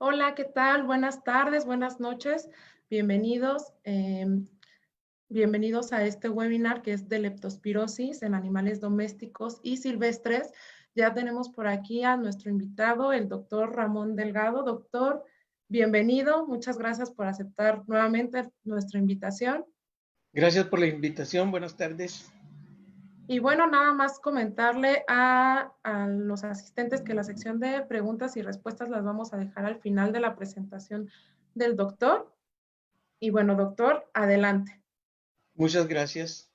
Hola, ¿qué tal? Buenas tardes, buenas noches. Bienvenidos, bienvenidos a este webinar que es de leptospirosis en animales domésticos y silvestres. Ya tenemos por aquí a nuestro invitado, el doctor Ramón Delgado. Doctor, bienvenido. Muchas gracias por aceptar nuevamente nuestra invitación. Gracias por la invitación. Buenas tardes. Y bueno, nada más comentarle a los asistentes que la sección de preguntas y respuestas las vamos a dejar al final de la presentación del doctor. Y bueno, doctor, adelante. Muchas gracias.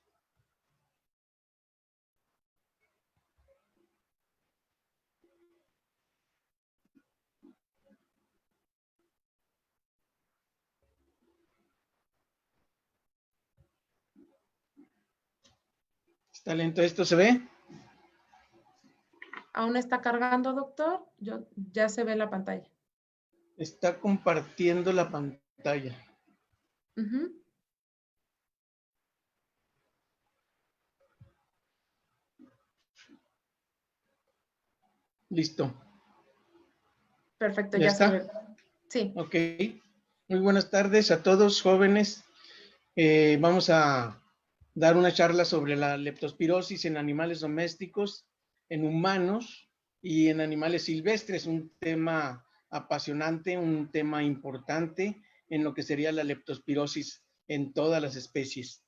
¿Está lento esto? ¿Se ve? ¿Aún está cargando, doctor? Ya se ve la pantalla. Está compartiendo la pantalla. Ujú. Listo. Perfecto, ¿Ya ya se ve. está? Sí. Ok. Muy buenas tardes a todos, jóvenes. Vamos a dar una charla sobre la leptospirosis en animales domésticos, en humanos y en animales silvestres. Un tema apasionante, un tema importante en lo que sería la leptospirosis en todas las especies.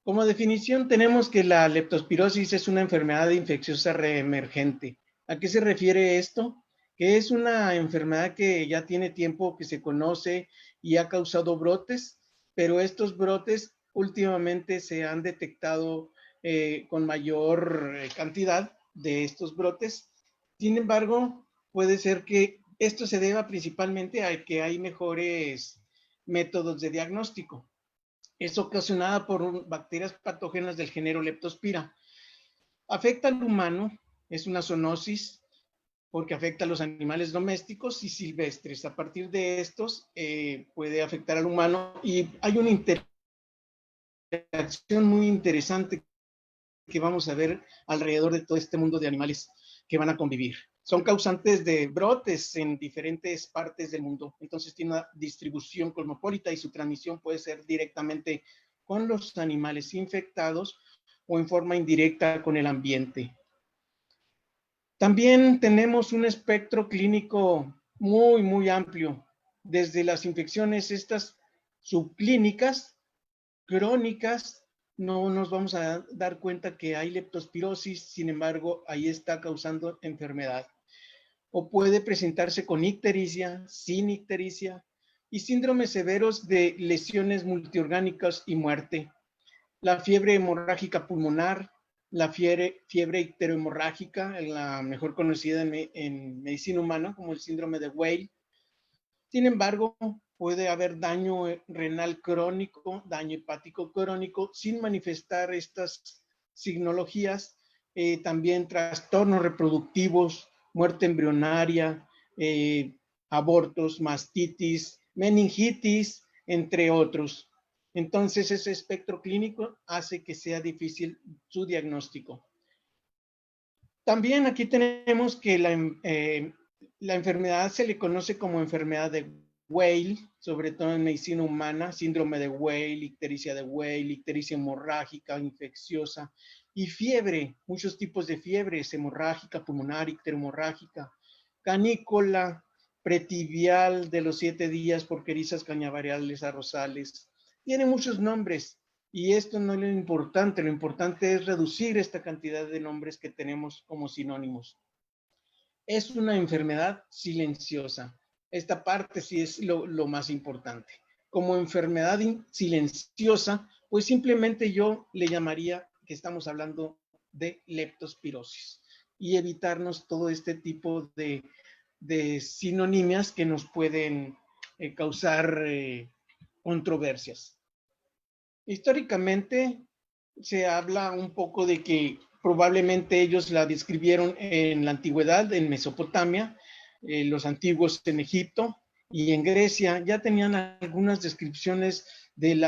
Como definición tenemos que la leptospirosis es una enfermedad infecciosa reemergente. ¿A qué se refiere esto? Que es una enfermedad que ya tiene tiempo que se conoce y ha causado brotes, pero estos brotes últimamente se han detectado con mayor cantidad de estos brotes. Sin embargo, puede ser que esto se deba principalmente a que hay mejores métodos de diagnóstico. Es ocasionada por bacterias patógenas del género Leptospira. Afecta al humano, es una zoonosis porque afecta a los animales domésticos y silvestres. A partir de estos puede afectar al humano y hay una interacción muy interesante que vamos a ver alrededor de todo este mundo de animales que van a convivir. Son causantes de brotes en diferentes partes del mundo, entonces tiene una distribución cosmopolita y su transmisión puede ser directamente con los animales infectados o en forma indirecta con el ambiente. También tenemos un espectro clínico muy amplio, desde las infecciones estas subclínicas, crónicas, no nos vamos a dar cuenta que hay leptospirosis, sin embargo, ahí está causando enfermedad. O puede presentarse con ictericia, sin ictericia y síndromes severos de lesiones multiorgánicas y muerte. La fiebre hemorrágica pulmonar, la fiebre icterohemorrágica, la mejor conocida en medicina humana como el síndrome de Weil. Sin embargo, puede haber daño renal crónico, daño hepático crónico, sin manifestar estas signologías. También trastornos reproductivos, muerte embrionaria, abortos, mastitis, meningitis, entre otros. Entonces, ese espectro clínico hace que sea difícil su diagnóstico. También aquí tenemos que la enfermedad se le conoce como enfermedad de Weil, sobre todo en medicina humana, síndrome de Weil, ictericia de Weil, ictericia hemorrágica, infecciosa y fiebre, muchos tipos de fiebres, hemorrágica, pulmonar, icterohemorrágica, canícola, pretibial de los 7 días, porquerizas cañavariales, arrozales. Tiene muchos nombres y esto no es lo importante es reducir esta cantidad de nombres que tenemos como sinónimos. Es una enfermedad silenciosa. Esta parte sí es lo más importante. Como enfermedad silenciosa, pues simplemente yo le llamaría que estamos hablando de leptospirosis y evitarnos todo este tipo de sinonimias que nos pueden causar controversias. Históricamente se habla un poco de que probablemente ellos la describieron en la antigüedad, en Mesopotamia, los antiguos en Egipto y en Grecia ya tenían algunas descripciones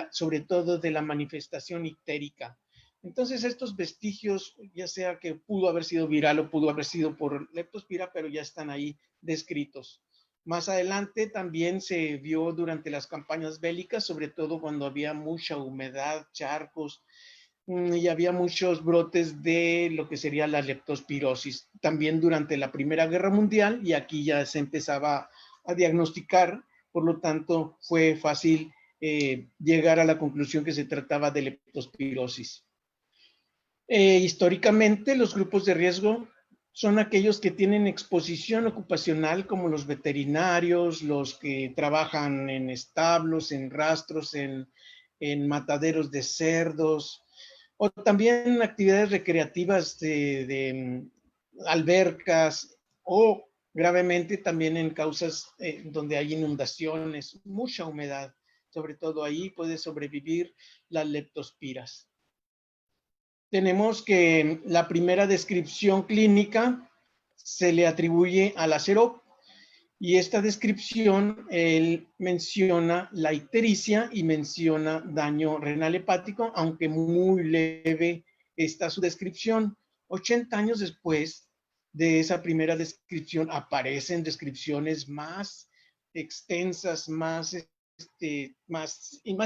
sobre todo de la manifestación ictérica. Entonces estos vestigios, ya sea que pudo haber sido viral o pudo haber sido por leptospira, pero ya están ahí descritos. Más adelante también se vio durante las campañas bélicas, sobre todo cuando había mucha humedad, charcos, y había muchos brotes de lo que sería la leptospirosis. También durante la Primera Guerra Mundial, y aquí ya se empezaba a diagnosticar, por lo tanto fue fácil llegar a la conclusión que se trataba de leptospirosis. Históricamente, los grupos de riesgo son aquellos que tienen exposición ocupacional, como los veterinarios, los que trabajan en establos, en rastros, en mataderos de cerdos, o también actividades recreativas de albercas, o gravemente también en causas donde hay inundaciones, mucha humedad. Sobre todo ahí puede sobrevivir las leptospiras. Tenemos que la primera descripción clínica se le atribuye a Lacerot, y esta descripción él menciona la ictericia y menciona daño renal hepático, aunque muy leve está su descripción. 80 años después de esa primera descripción aparecen descripciones más extensas, más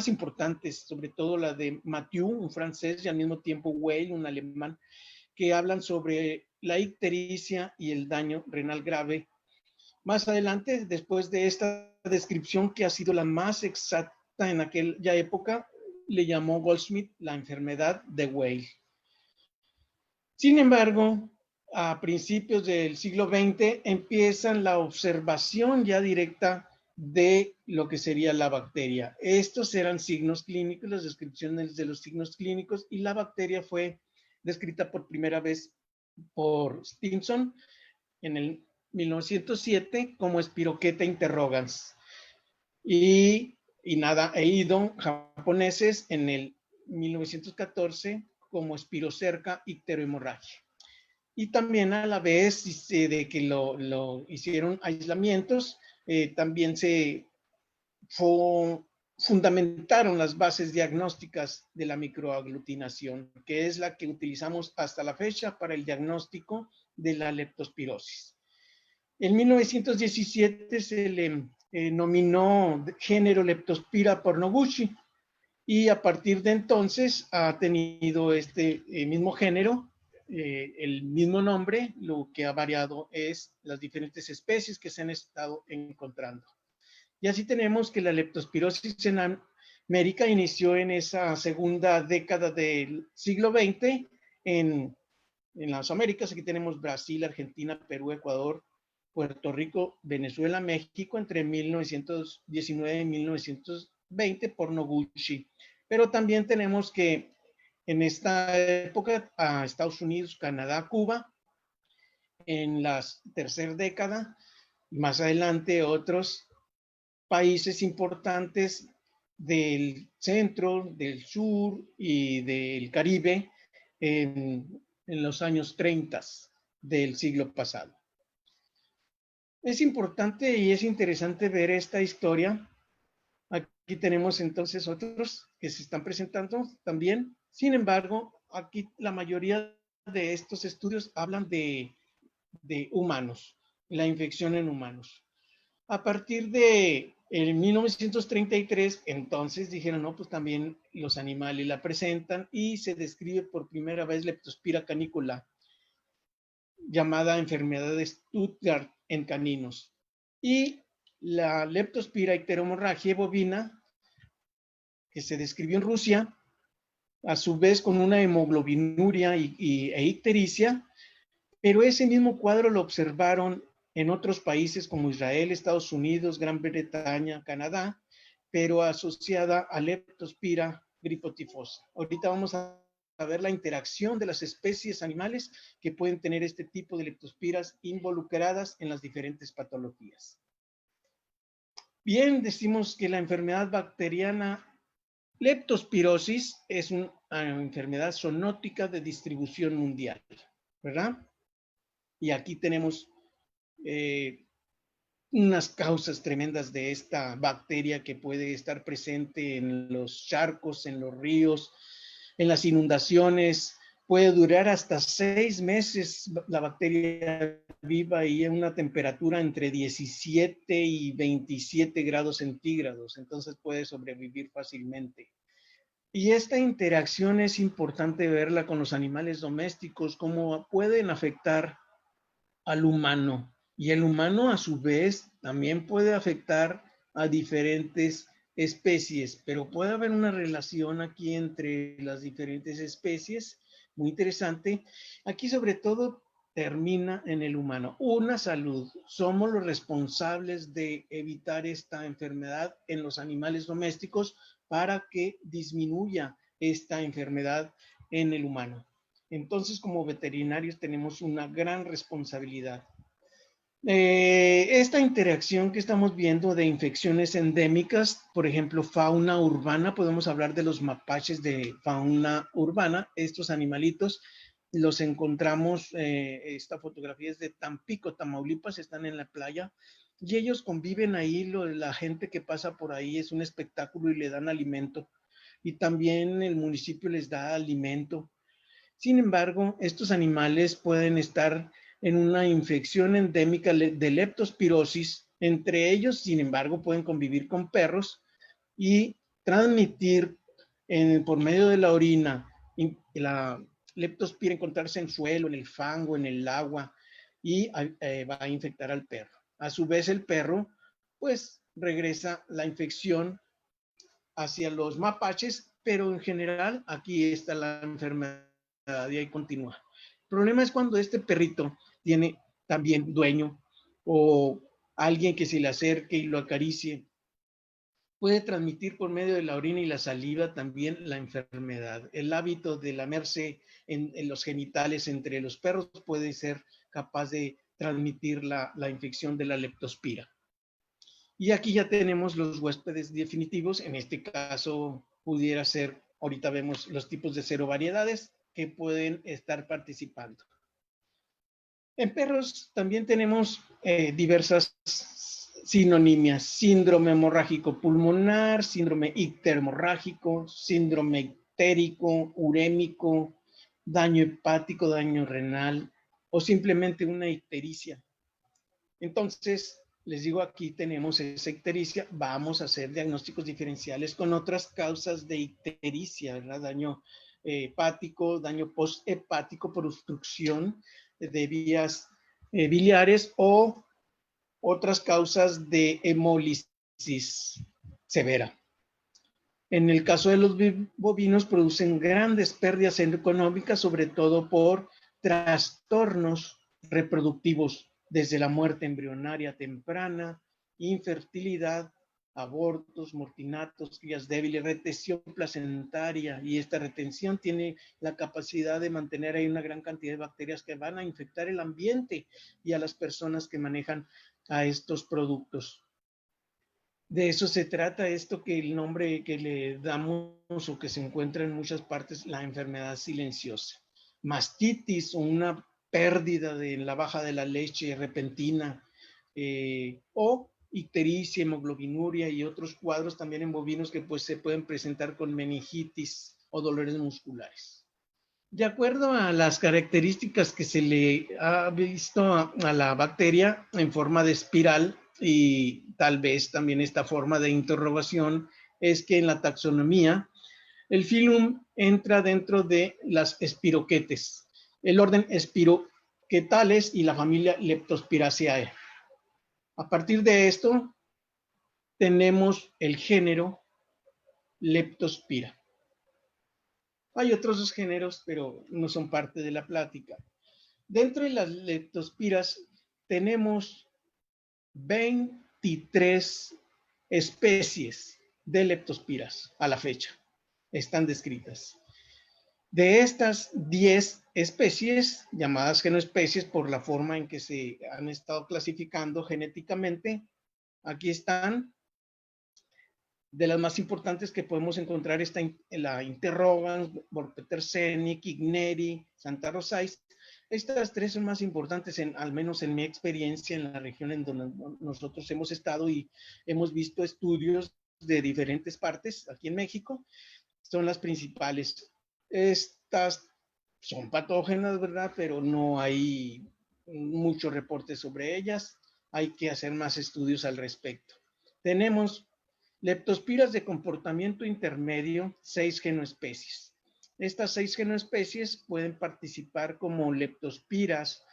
importantes, sobre todo la de Mathieu, un francés, y al mismo tiempo Weil, un alemán, que hablan sobre la ictericia y el daño renal grave. Más adelante, después de esta descripción que ha sido la más exacta en aquella época, le llamó Goldsmith la enfermedad de Weil. Sin embargo, a principios del siglo XX empiezan la observación ya directa de lo que sería la bacteria. Estos eran signos clínicos, las descripciones de los signos clínicos, y la bacteria fue descrita por primera vez por Stimson en el 1907 como Spirocheta interrogans, y Inada e Idon, japoneses, en el 1914 como Spirocerca icterohemorragia. Y también a la vez de que lo hicieron aislamientos, también se fundamentaron las bases diagnósticas de la microaglutinación, que es la que utilizamos hasta la fecha para el diagnóstico de la leptospirosis. En 1917 se le nominó género Leptospira por Noguchi, y a partir de entonces ha tenido este mismo género, el mismo nombre. Lo que ha variado es las diferentes especies que se han estado encontrando. Y así tenemos que la leptospirosis en América inició en esa segunda década del siglo XX en las Américas. Aquí tenemos Brasil, Argentina, Perú, Ecuador, Puerto Rico, Venezuela, México, entre 1919 y 1920 por Noguchi. Pero también tenemos que en esta época a Estados Unidos, Canadá, Cuba, en la tercera década, y más adelante otros países importantes del centro, del sur y del Caribe en los años 30 del siglo pasado. Es importante y es interesante ver esta historia. Aquí tenemos entonces otros que se están presentando también. Sin embargo, aquí la mayoría de estos estudios hablan de humanos, la infección en humanos. A partir de 1933, entonces dijeron, no, pues también los animales la presentan, y se describe por primera vez Leptospira canicula, llamada enfermedad de Stuttgart en caninos. Y la Leptospira icterohemorragia bovina, que se describió en Rusia, a su vez con una hemoglobinuria e ictericia, pero ese mismo cuadro lo observaron en otros países como Israel, Estados Unidos, Gran Bretaña, Canadá, pero asociada a Leptospira gripotifosa. Ahorita vamos a ver la interacción de las especies animales que pueden tener este tipo de leptospiras involucradas en las diferentes patologías. Bien, decimos que la enfermedad bacteriana leptospirosis es una enfermedad zoonótica de distribución mundial, ¿verdad? Y aquí tenemos unas causas tremendas de esta bacteria que puede estar presente en los charcos, en los ríos, en las inundaciones, puede durar hasta 6 meses la bacteria viva y a una temperatura entre 17 y 27 grados centígrados, entonces puede sobrevivir fácilmente. Y esta interacción es importante verla con los animales domésticos, cómo pueden afectar al humano. Y el humano a su vez también puede afectar a diferentes especies, pero puede haber una relación aquí entre las diferentes especies, muy interesante. Aquí sobre todo termina en el humano. Una, salud. Somos los responsables de evitar esta enfermedad en los animales domésticos para que disminuya esta enfermedad en el humano. Entonces, como veterinarios tenemos una gran responsabilidad. Esta interacción que estamos viendo de infecciones endémicas, por ejemplo, fauna urbana, podemos hablar de los mapaches de fauna urbana. Estos animalitos los encontramos, esta fotografía es de Tampico, Tamaulipas, están en la playa y ellos conviven ahí, la gente que pasa por ahí es un espectáculo y le dan alimento. Y también el municipio les da alimento. Sin embargo, estos animales pueden estar en una infección endémica de leptospirosis. Entre ellos, sin embargo, pueden convivir con perros y transmitir por medio de la orina la leptospira, encontrarse en suelo, en el fango, en el agua y va a infectar al perro. A su vez, el perro, pues, regresa la infección hacia los mapaches, pero en general aquí está la enfermedad y ahí continúa. El problema es cuando este perrito tiene también dueño o alguien que se le acerque y lo acaricie. Puede transmitir por medio de la orina y la saliva también la enfermedad. El hábito de lamerse en los genitales entre los perros puede ser capaz de transmitir la infección de la leptospira. Y aquí ya tenemos los huéspedes definitivos. En este caso pudiera ser, ahorita vemos los tipos de serovariedades que pueden estar participando. En perros también tenemos diversas sinonimias: síndrome hemorrágico pulmonar, síndrome icterhemorrágico, síndrome ictérico, urémico, daño hepático, daño renal o simplemente una ictericia. Entonces, les digo, aquí tenemos esa ictericia, vamos a hacer diagnósticos diferenciales con otras causas de ictericia, ¿verdad? Daño hepático, daño posthepático por obstrucción de vías biliares o otras causas de hemólisis severa. En el caso de los bovinos producen grandes pérdidas económicas, sobre todo por trastornos reproductivos, desde la muerte embrionaria temprana, infertilidad, abortos, mortinatos, crías débiles, retención placentaria, y esta retención tiene la capacidad de mantener ahí una gran cantidad de bacterias que van a infectar el ambiente y a las personas que manejan a estos productos. De eso se trata esto, que el nombre que le damos o que se encuentra en muchas partes, la enfermedad silenciosa. Mastitis o una pérdida de la baja de la leche repentina, o ictericia, hemoglobinuria y otros cuadros también en bovinos que pues se pueden presentar con meningitis o dolores musculares. De acuerdo a las características que se le ha visto a la bacteria en forma de espiral, y tal vez también esta forma de interrogación, es que en la taxonomía el filum entra dentro de las espiroquetes, el orden Espiroquetales y la familia Leptospiraceae. A partir de esto tenemos el género Leptospira. Hay otros dos géneros, pero no son parte de la plática. Dentro de las leptospiras tenemos 23 especies de leptospiras a la fecha. Están descritas. De estas 10 especies, llamadas genoespecies por la forma en que se han estado clasificando genéticamente, aquí están. De las más importantes que podemos encontrar está la interrogans, Borpeterseni, Kigneri, Santa Rosais. Estas tres son más importantes, al menos en mi experiencia en la región en donde nosotros hemos estado y hemos visto estudios de diferentes partes aquí en México. Son las principales. Estas son patógenas, ¿verdad? Pero no hay muchos reportes sobre ellas. Hay que hacer más estudios al respecto. Tenemos leptospiras de comportamiento intermedio, 6 genoespecies. Estas 6 genoespecies pueden participar como leptospiras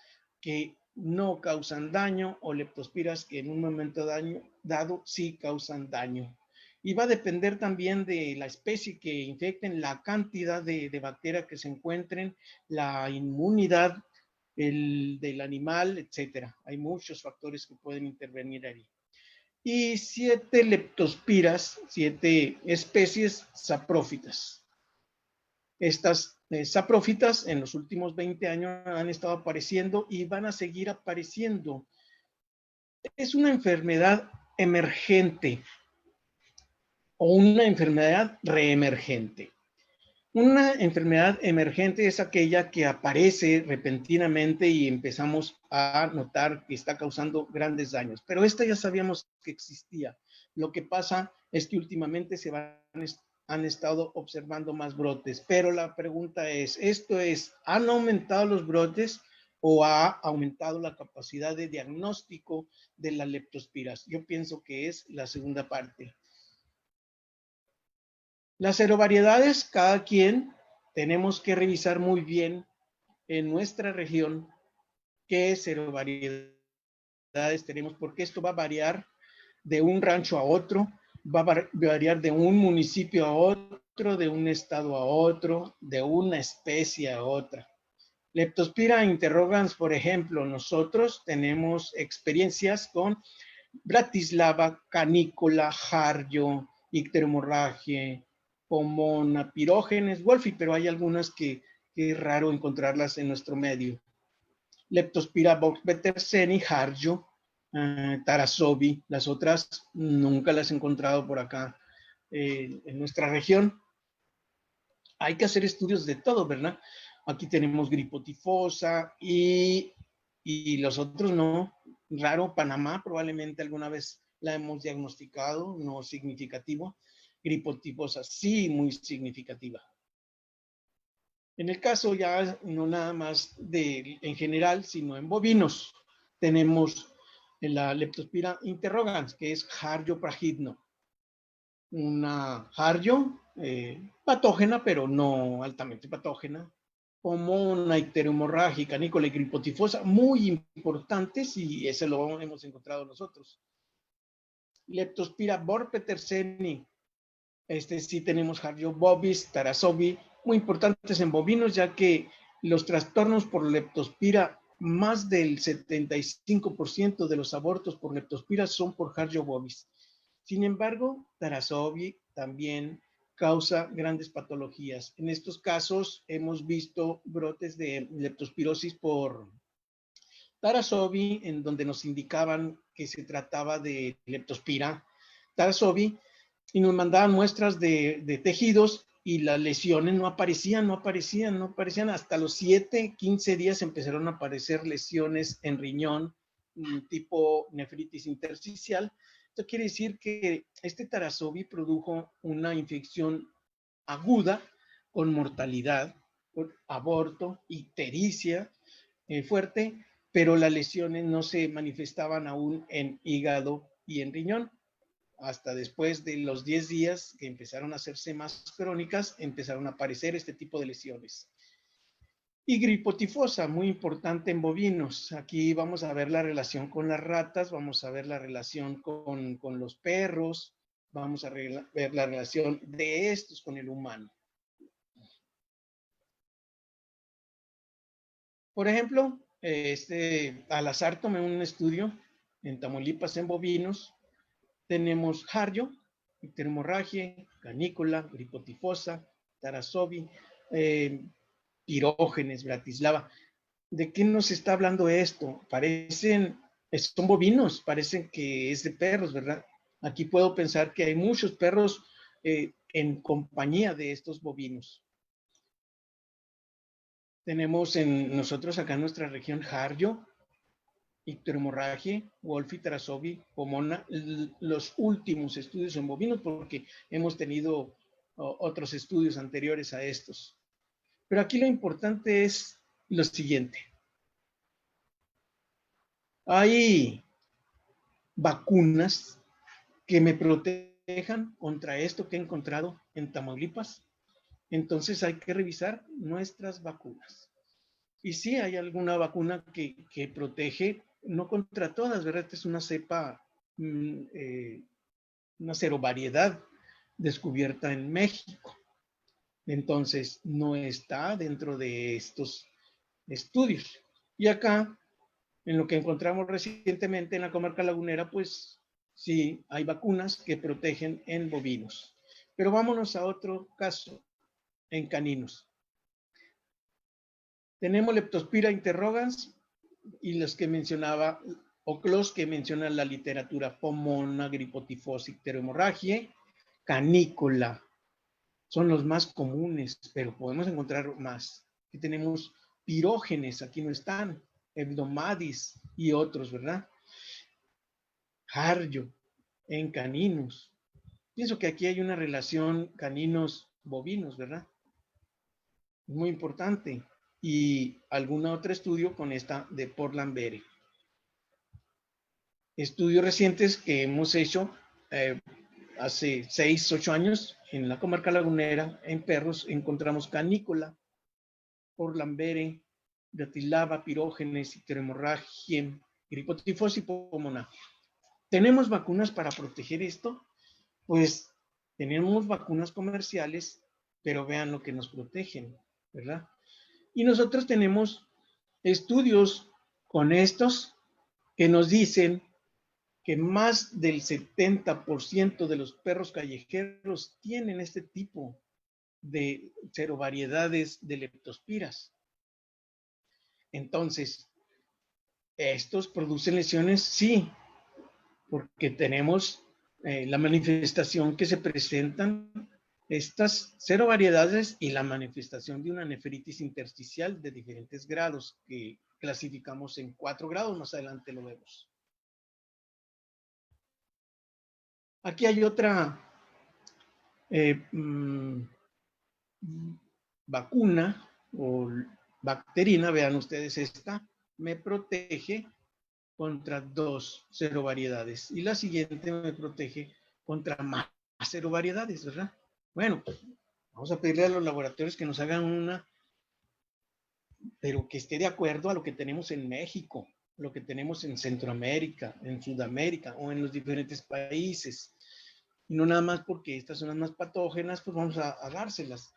que no causan daño o leptospiras que en un momento dado sí causan daño. Y va a depender también de la especie que infecten, la cantidad de bacterias que se encuentren, la inmunidad del animal, etcétera. Hay muchos factores que pueden intervenir ahí. Y 7 leptospiras, 7 especies saprófitas. Estas saprófitas en los últimos 20 años han estado apareciendo y van a seguir apareciendo. Es una enfermedad emergente o una enfermedad reemergente. Una enfermedad emergente es aquella que aparece repentinamente y empezamos a notar que está causando grandes daños. Pero esta ya sabíamos que existía. Lo que pasa es que últimamente han estado observando más brotes. Pero la pregunta es, ¿han aumentado los brotes o ha aumentado la capacidad de diagnóstico de las leptospiras? Yo pienso que es la segunda parte. Las serovariedades, cada quien tenemos que revisar muy bien en nuestra región qué serovariedades tenemos, porque esto va a variar de un rancho a otro, va a variar de un municipio a otro, de un estado a otro, de una especie a otra. Leptospira interrogans, por ejemplo, nosotros tenemos experiencias con Bratislava, canícola, jarrio, icteromorragie, pomona, pirógenes, wolfi, pero hay algunas que es raro encontrarlas en nuestro medio. Leptospira box-peterseni, jarrio, tarasobi, las otras nunca las he encontrado por acá en nuestra región. Hay que hacer estudios de todo, ¿verdad? Aquí tenemos gripotifosa y los otros no. Raro, Panamá probablemente alguna vez la hemos diagnosticado, no significativo. Gripotifosa sí, muy significativa. En el caso ya no nada más en general, sino en bovinos, tenemos la Leptospira interrogans, que es Jarrio pragidno. Una Jarrio patógena, pero no altamente patógena, como una icteromorrágica, canícola y gripotifosa, muy importantes, y ese lo hemos encontrado nosotros. Leptospira borbpeterseni, sí tenemos Jarrio bovis, tarasobi, muy importantes en bovinos, ya que los trastornos por leptospira, más del 75% de los abortos por leptospira son por Jarrio bovis. Sin embargo, tarasobi también causa grandes patologías. En estos casos hemos visto brotes de leptospirosis por tarasobi, en donde nos indicaban que se trataba de leptospira tarasobi, y nos mandaban muestras de tejidos y las lesiones no aparecían. Hasta los 7, 15 días empezaron a aparecer lesiones en riñón, tipo nefritis intersticial. Esto quiere decir que este tarasobi produjo una infección aguda con mortalidad, con aborto, ictericia fuerte, pero las lesiones no se manifestaban aún en hígado y en riñón. Hasta después de los 10 días que empezaron a hacerse más crónicas, empezaron a aparecer este tipo de lesiones. Y gripotifosa, muy importante en bovinos. Aquí vamos a ver la relación con las ratas, vamos a ver la relación con los perros, vamos a ver la relación de estos con el humano. Por ejemplo, al azar tomé un estudio en Tamaulipas en bovinos. Tenemos jarrio, icteromorragie, canícola, gripotifosa, tarasobi, pirógenes, Bratislava. ¿De qué nos está hablando esto? Son bovinos, parecen que es de perros, ¿verdad? Aquí puedo pensar que hay muchos perros en compañía de estos bovinos. Tenemos nosotros acá en nuestra región jarrio, icteromorragie, wolfi, tarasobi, pomona, los últimos estudios en bovinos, porque hemos tenido otros estudios anteriores a estos. Pero aquí lo importante es lo siguiente. Hay vacunas que me protejan contra esto que he encontrado en Tamaulipas. Entonces hay que revisar nuestras vacunas. Y sí, hay alguna vacuna que protege, no contra todas, ¿verdad? Esta es una cepa, una serovariedad descubierta en México. Entonces, no está dentro de estos estudios. Y acá, en lo que encontramos recientemente en la comarca lagunera, pues sí, hay vacunas que protegen en bovinos. Pero vámonos a otro caso, en caninos. Tenemos Leptospira interrogans y los que mencionaba, o los que menciona la literatura, Pomona, Gripotifos, Icterohemorragie, Canícola. Son los más comunes, pero podemos encontrar más. Aquí tenemos pirógenes, aquí no están, Hebdomadis y otros, ¿verdad? Jarrio, en caninos. Pienso que aquí hay una relación caninos-bovinos, ¿verdad? Muy importante. Y algún otro estudio con esta de Portland-Bere. Estudios recientes que hemos hecho hace 6, 8 años en la comarca lagunera, en perros, encontramos canícola, Portland-Bere, Datilava, pirógenes, icterohemorragie, gripotifos y pomona. ¿Tenemos vacunas para proteger esto? Pues tenemos vacunas comerciales, pero vean lo que nos protegen, ¿verdad? Y nosotros tenemos estudios con estos que nos dicen que más del 70% de los perros callejeros tienen este tipo de serovariedades de leptospiras. Entonces, ¿estos producen lesiones? Sí, porque tenemos la manifestación que se presentan estas serovariedades y la manifestación de una nefritis intersticial de diferentes grados que clasificamos en 4 grados, más adelante lo vemos. Aquí hay otra vacuna o bacterina, vean ustedes esta, me protege contra 2 serovariedades y la siguiente me protege contra más serovariedades, ¿verdad? Bueno, vamos a pedirle a los laboratorios que nos hagan una, pero que esté de acuerdo a lo que tenemos en México, lo que tenemos en Centroamérica, en Sudamérica o en los diferentes países. Y no nada más porque estas son las más patógenas, pues vamos a dárselas.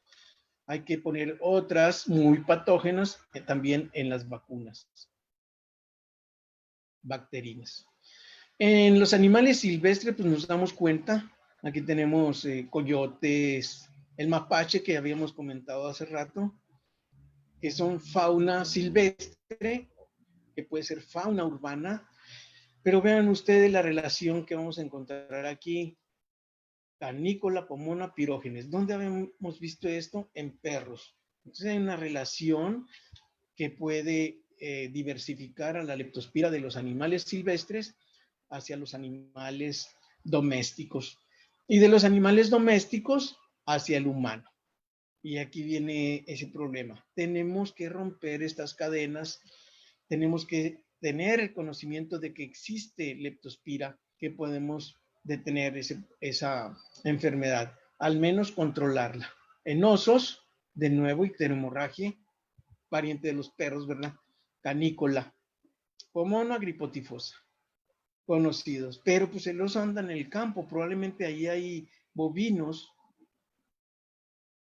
Hay que poner otras muy patógenas también en las vacunas bacterinas. En los animales silvestres, pues nos damos cuenta, aquí tenemos coyotes, el mapache que habíamos comentado hace rato, que son fauna silvestre, que puede ser fauna urbana, pero vean ustedes la relación que vamos a encontrar aquí. Canícola, pomona, pirógenes. ¿Dónde habíamos visto esto? En perros. Entonces hay una relación que puede diversificar a la leptospira de los animales silvestres hacia los animales domésticos y de los animales domésticos hacia el humano. Y aquí viene ese problema. Tenemos que romper estas cadenas, tenemos que tener el conocimiento de que existe leptospira, que podemos detener esa enfermedad, al menos controlarla. En osos, de nuevo, icterohemorragie, pariente de los perros, ¿verdad? Canícola, Pomona gripotifosa, conocidos. Pero pues el oso anda en el campo, probablemente ahí hay bovinos.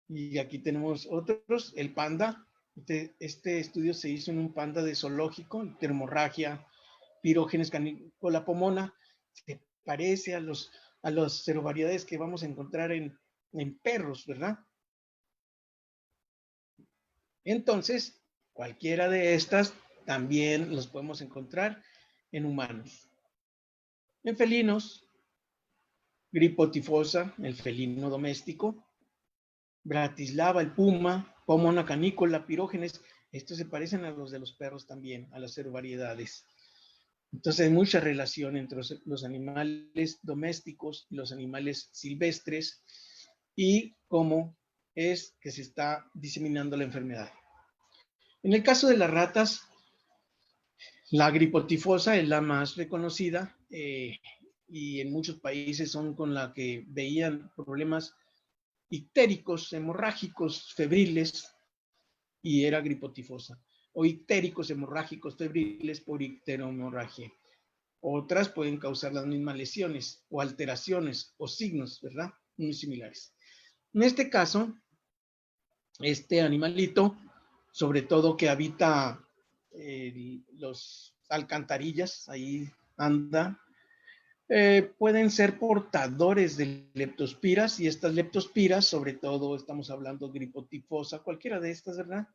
Y aquí tenemos otros, el panda. Este estudio se hizo en un panda de zoológico, icterohemorragia, pirógenes, canícola, pomona. Se parece a las serovariedades que vamos a encontrar en perros, ¿verdad? Entonces, cualquiera de estas también los podemos encontrar en humanos. En felinos, gripotifosa, el felino doméstico, Bratislava, el puma, Pomona canícola, pirógenes, estos se parecen a los de los perros también, a las serovariedades. Entonces hay mucha relación entre los animales domésticos y los animales silvestres y cómo es que se está diseminando la enfermedad. En el caso de las ratas, la gripotifosa es la más reconocida y en muchos países son con la que veían problemas ictéricos, hemorrágicos, febriles, y era gripotifosa. O ictéricos, hemorrágicos, febriles por icterohemorragia. Otras pueden causar las mismas lesiones o alteraciones o signos, ¿verdad? Muy similares. En este caso, este animalito, sobre todo que habita los alcantarillas, ahí anda, pueden ser portadores de leptospiras, y estas leptospiras, sobre todo estamos hablando gripotifosa, cualquiera de estas, ¿verdad?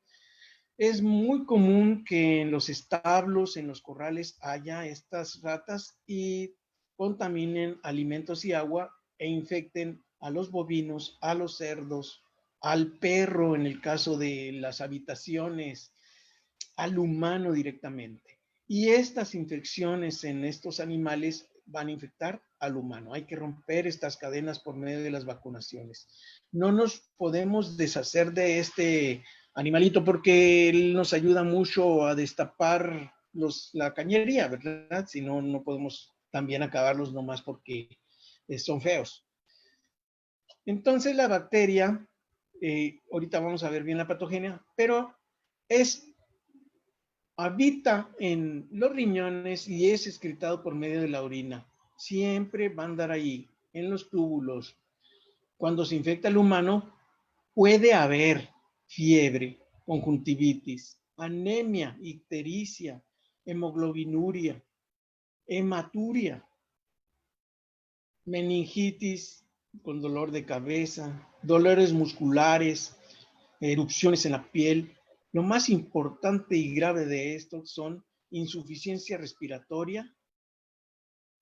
Es muy común que en los establos, en los corrales, haya estas ratas y contaminen alimentos y agua e infecten a los bovinos, a los cerdos, al perro en el caso de las habitaciones, al humano directamente. Y estas infecciones en estos animales van a infectar al humano. Hay que romper estas cadenas por medio de las vacunaciones. No nos podemos deshacer de este animalito porque él nos ayuda mucho a destapar la cañería, ¿verdad? Si no, no podemos también acabarlos nomás porque son feos. Entonces la bacteria, ahorita vamos a ver bien la patogenia, pero habita en los riñones y es excretado por medio de la orina. Siempre va a andar ahí, en los túbulos. Cuando se infecta el humano, puede haber fiebre, conjuntivitis, anemia, ictericia, hemoglobinuria, hematuria, meningitis con dolor de cabeza, dolores musculares, erupciones en la piel. Lo más importante y grave de esto son insuficiencia respiratoria,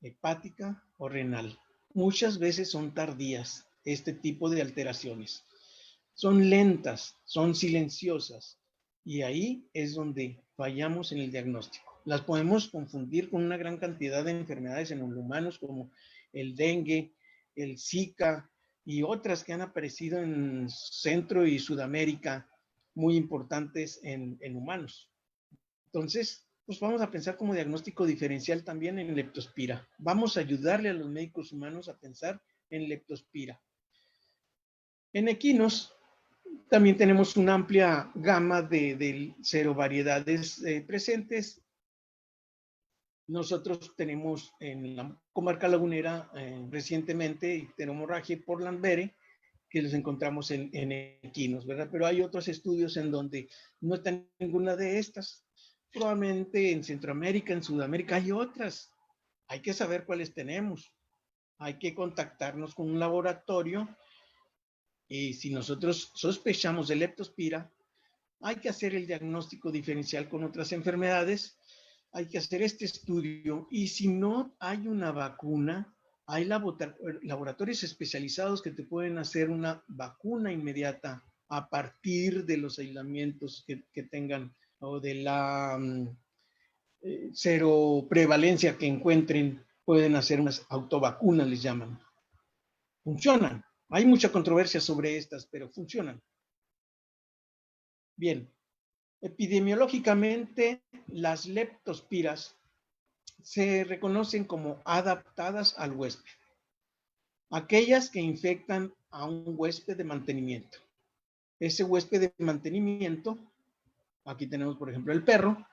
hepática o renal. Muchas veces son tardías este tipo de alteraciones. Son lentas, son silenciosas y ahí es donde fallamos en el diagnóstico. Las podemos confundir con una gran cantidad de enfermedades en los humanos como el dengue, el Zika y otras que han aparecido en Centro y Sudamérica muy importantes en humanos. Entonces, pues vamos a pensar como diagnóstico diferencial también en leptospira. Vamos a ayudarle a los médicos humanos a pensar en leptospira. En equinos también tenemos una amplia gama de serovariedades presentes. Nosotros tenemos en la comarca lagunera recientemente icteromorragia por Lambere, que los encontramos en equinos, ¿verdad? Pero hay otros estudios en donde no está ninguna de estas. Probablemente en Centroamérica, en Sudamérica hay otras. Hay que saber cuáles tenemos. Hay que contactarnos con un laboratorio y si nosotros sospechamos de leptospira, hay que hacer el diagnóstico diferencial con otras enfermedades, hay que hacer este estudio y si no hay una vacuna, hay laboratorios especializados que te pueden hacer una vacuna inmediata a partir de los aislamientos que tengan o de la seroprevalencia que encuentren, pueden hacer unas autovacunas, les llaman. Funcionan. Hay mucha controversia sobre estas, pero funcionan. Bien, epidemiológicamente las leptospiras se reconocen como adaptadas al huésped. Aquellas que infectan a un huésped de mantenimiento. Ese huésped de mantenimiento, aquí tenemos por ejemplo el perro,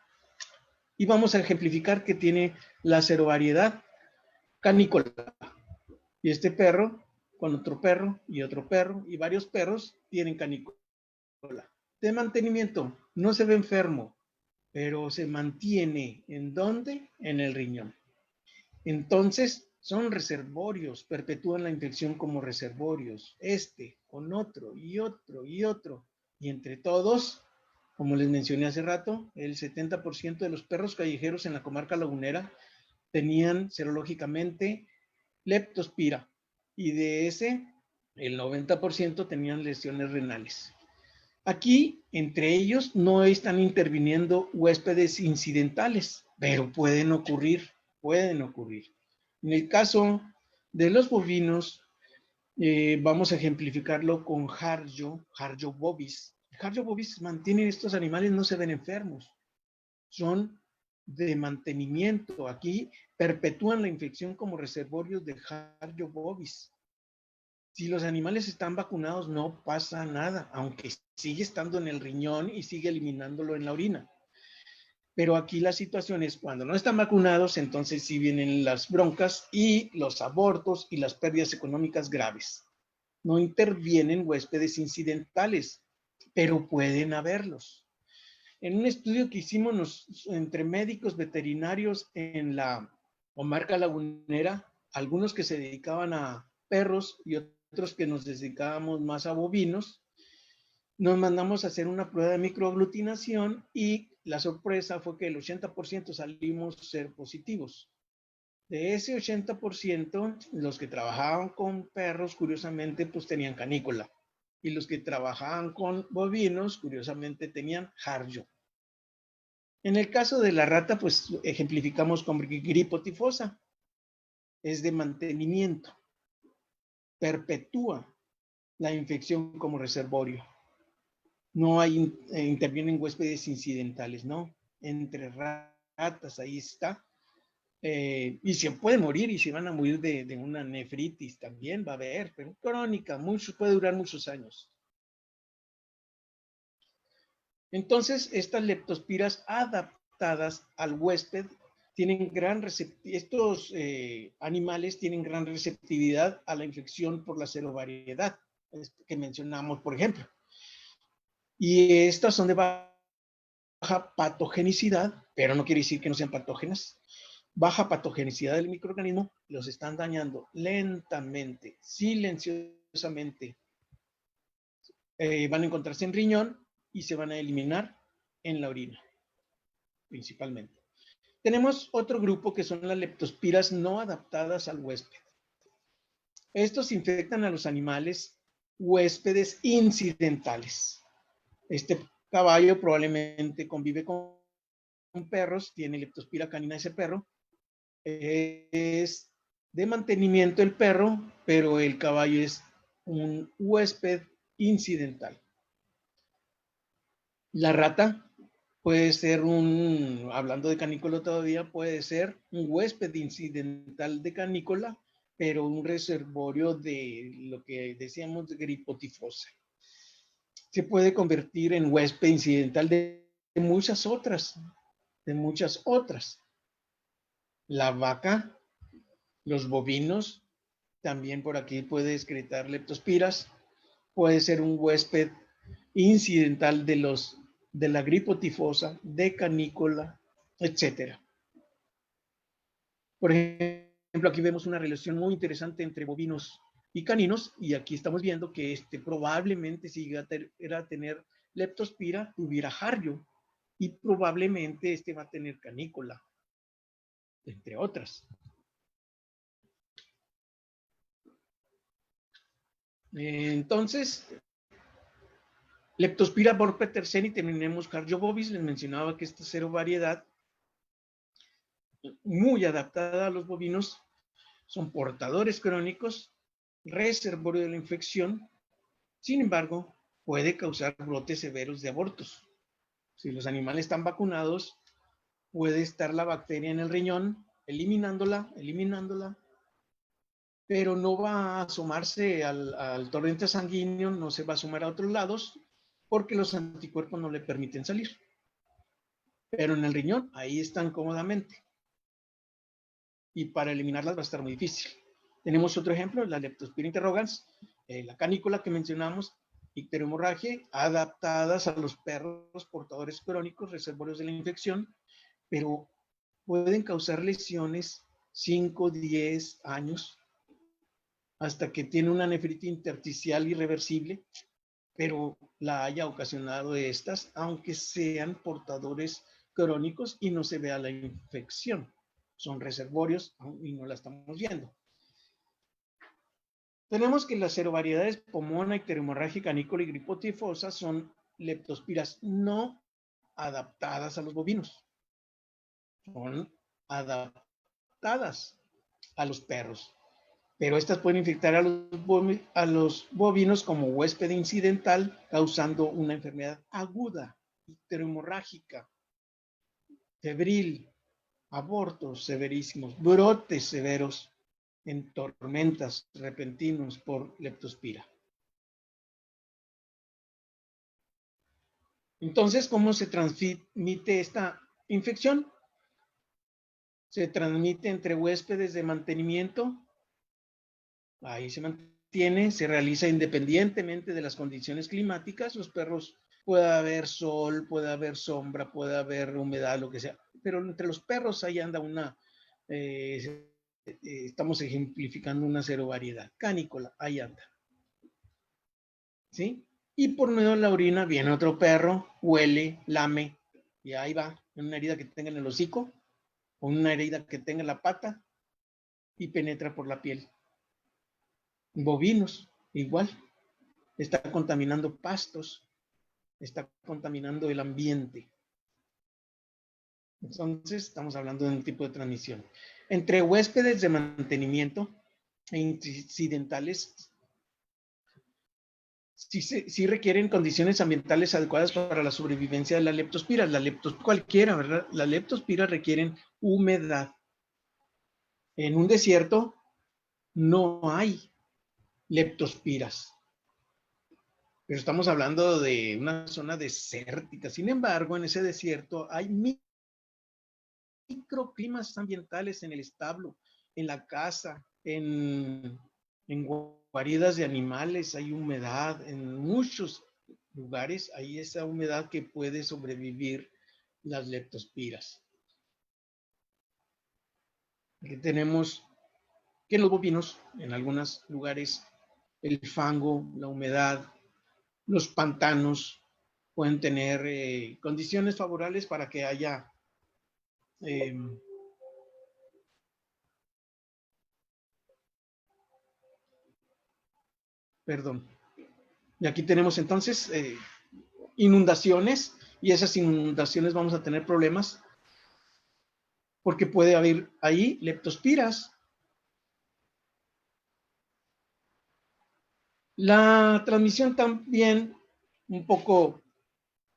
y vamos a ejemplificar que tiene la serovariedad canícola. Y este perro con otro perro y varios perros tienen canícola. De mantenimiento, no se ve enfermo, pero se mantiene. ¿En dónde? En el riñón. Entonces, son reservorios, perpetúan la infección como reservorios, con otro y otro y otro. Y entre todos, como les mencioné hace rato, el 70% de los perros callejeros en la comarca lagunera tenían serológicamente leptospira. Y de ese, el 90% tenían lesiones renales. Aquí, entre ellos, no están interviniendo huéspedes incidentales, pero pueden ocurrir. En el caso de los bovinos, Vamos a ejemplificarlo con Jarjo bovis. Jarjo bovis mantiene estos animales, no se ven enfermos, son de mantenimiento. Aquí perpetúan la infección como reservorios de Jarjo bovis. Si los animales están vacunados, no pasa nada, aunque sigue estando en el riñón y sigue eliminándolo en la orina. Pero aquí la situación es cuando no están vacunados, entonces sí vienen las broncas y los abortos y las pérdidas económicas graves. No intervienen huéspedes incidentales, pero pueden haberlos. En un estudio que hicimos entre médicos veterinarios en la comarca lagunera, algunos que se dedicaban a perros y otros que nos dedicábamos más a bovinos, nos mandamos a hacer una prueba de microaglutinación y la sorpresa fue que el 80% salimos ser positivos. De ese 80%, los que trabajaban con perros, curiosamente, pues tenían canícula. Y los que trabajaban con bovinos, curiosamente, tenían Jarjo. En el caso de la rata, pues ejemplificamos con gripo tifosa. Es de mantenimiento. Perpetúa la infección como reservorio. No hay, intervienen huéspedes incidentales, ¿no? Entre ratas, ahí está. Y se puede morir y se van a morir de una nefritis también, va a haber, pero crónica, puede durar muchos años. Entonces, estas leptospiras adaptadas al huésped tienen estos animales tienen gran receptividad a la infección por la serovariedad que mencionamos, por ejemplo. Y estas son de baja patogenicidad, pero no quiere decir que no sean patógenas. Baja patogenicidad del microorganismo, los están dañando lentamente, silenciosamente. Van a encontrarse en riñón y se van a eliminar en la orina, principalmente. Tenemos otro grupo que son las leptospiras no adaptadas al huésped. Estos infectan a los animales huéspedes incidentales. Este caballo probablemente convive con perros, tiene leptospira canina ese perro, es de mantenimiento el perro, pero el caballo es un huésped incidental. La rata puede ser hablando de canícola todavía, puede ser un huésped incidental de canícola, pero un reservorio de lo que decíamos de gripo tifosa. Se puede convertir en huésped incidental de muchas otras, La vaca, los bovinos, también por aquí puede excretar leptospiras, puede ser un huésped incidental de la gripo tifosa, de canícola, etc. Por ejemplo, aquí vemos una relación muy interesante entre bovinos y caninos, y aquí estamos viendo que probablemente si llegara a tener leptospira, tuviera Jarjo, y probablemente va a tener canícola, entre otras. Entonces, Leptospira por Petersen y tenemos Jarjo bovis. Les mencionaba que esta serovariedad, muy adaptada a los bovinos, son portadores crónicos, reservorio de la infección. Sin embargo, puede causar brotes severos de abortos. Si los animales están vacunados, puede estar la bacteria en el riñón, eliminándola, pero no va a asomarse al torrente sanguíneo, no se va a asomar a otros lados, porque los anticuerpos no le permiten salir. Pero en el riñón, ahí están cómodamente. Y para eliminarlas va a estar muy difícil. Tenemos otro ejemplo, la Leptospira interrogans, la canícula que mencionamos, icterohemorragia, adaptadas a los perros portadores crónicos, reservorios de la infección, pero pueden causar lesiones 5, 10 años, hasta que tiene una nefritis intersticial irreversible, pero la haya ocasionado estas, aunque sean portadores crónicos y no se vea la infección. Son reservorios y no la estamos viendo. Tenemos que las serovariedades Pomona, icterohemorragia, canícola y gripo tifosa son leptospiras no adaptadas a los bovinos. Son adaptadas a los perros. pero estas pueden infectar a los bovinos como huésped incidental, causando una enfermedad aguda, hemorrágica, febril, abortos severísimos, brotes severos en tormentas repentinos por leptospira. Entonces, ¿cómo se transmite esta infección? Se transmite entre huéspedes de mantenimiento. Ahí se mantiene, se realiza independientemente de las condiciones climáticas. Los perros, puede haber sol, puede haber sombra, puede haber humedad, lo que sea. Pero entre los perros ahí anda estamos ejemplificando una serovariedad. Canícola, ahí anda. ¿Sí? Y por medio de la orina viene otro perro, huele, lame, y ahí va, en una herida que tenga en el hocico, o una herida que tenga en la pata, y penetra por la piel. Bovinos, igual, está contaminando pastos, está contaminando el ambiente. Entonces, estamos hablando de un tipo de transmisión. Entre huéspedes de mantenimiento e incidentales, sí requieren condiciones ambientales adecuadas para la sobrevivencia de la leptospira. Cualquiera, ¿verdad? La leptospira requieren humedad. En un desierto no hay leptospiras, pero estamos hablando de una zona desértica. Sin embargo, en ese desierto hay microclimas ambientales en el establo, en la casa, en guaridas de animales, hay humedad, en muchos lugares hay esa humedad que puede sobrevivir las leptospiras. Aquí tenemos que en los bovinos, en algunos lugares, el fango, la humedad, los pantanos pueden tener condiciones favorables para que haya perdón. Y aquí tenemos entonces inundaciones, y esas inundaciones vamos a tener problemas porque puede haber ahí leptospiras. La transmisión también un poco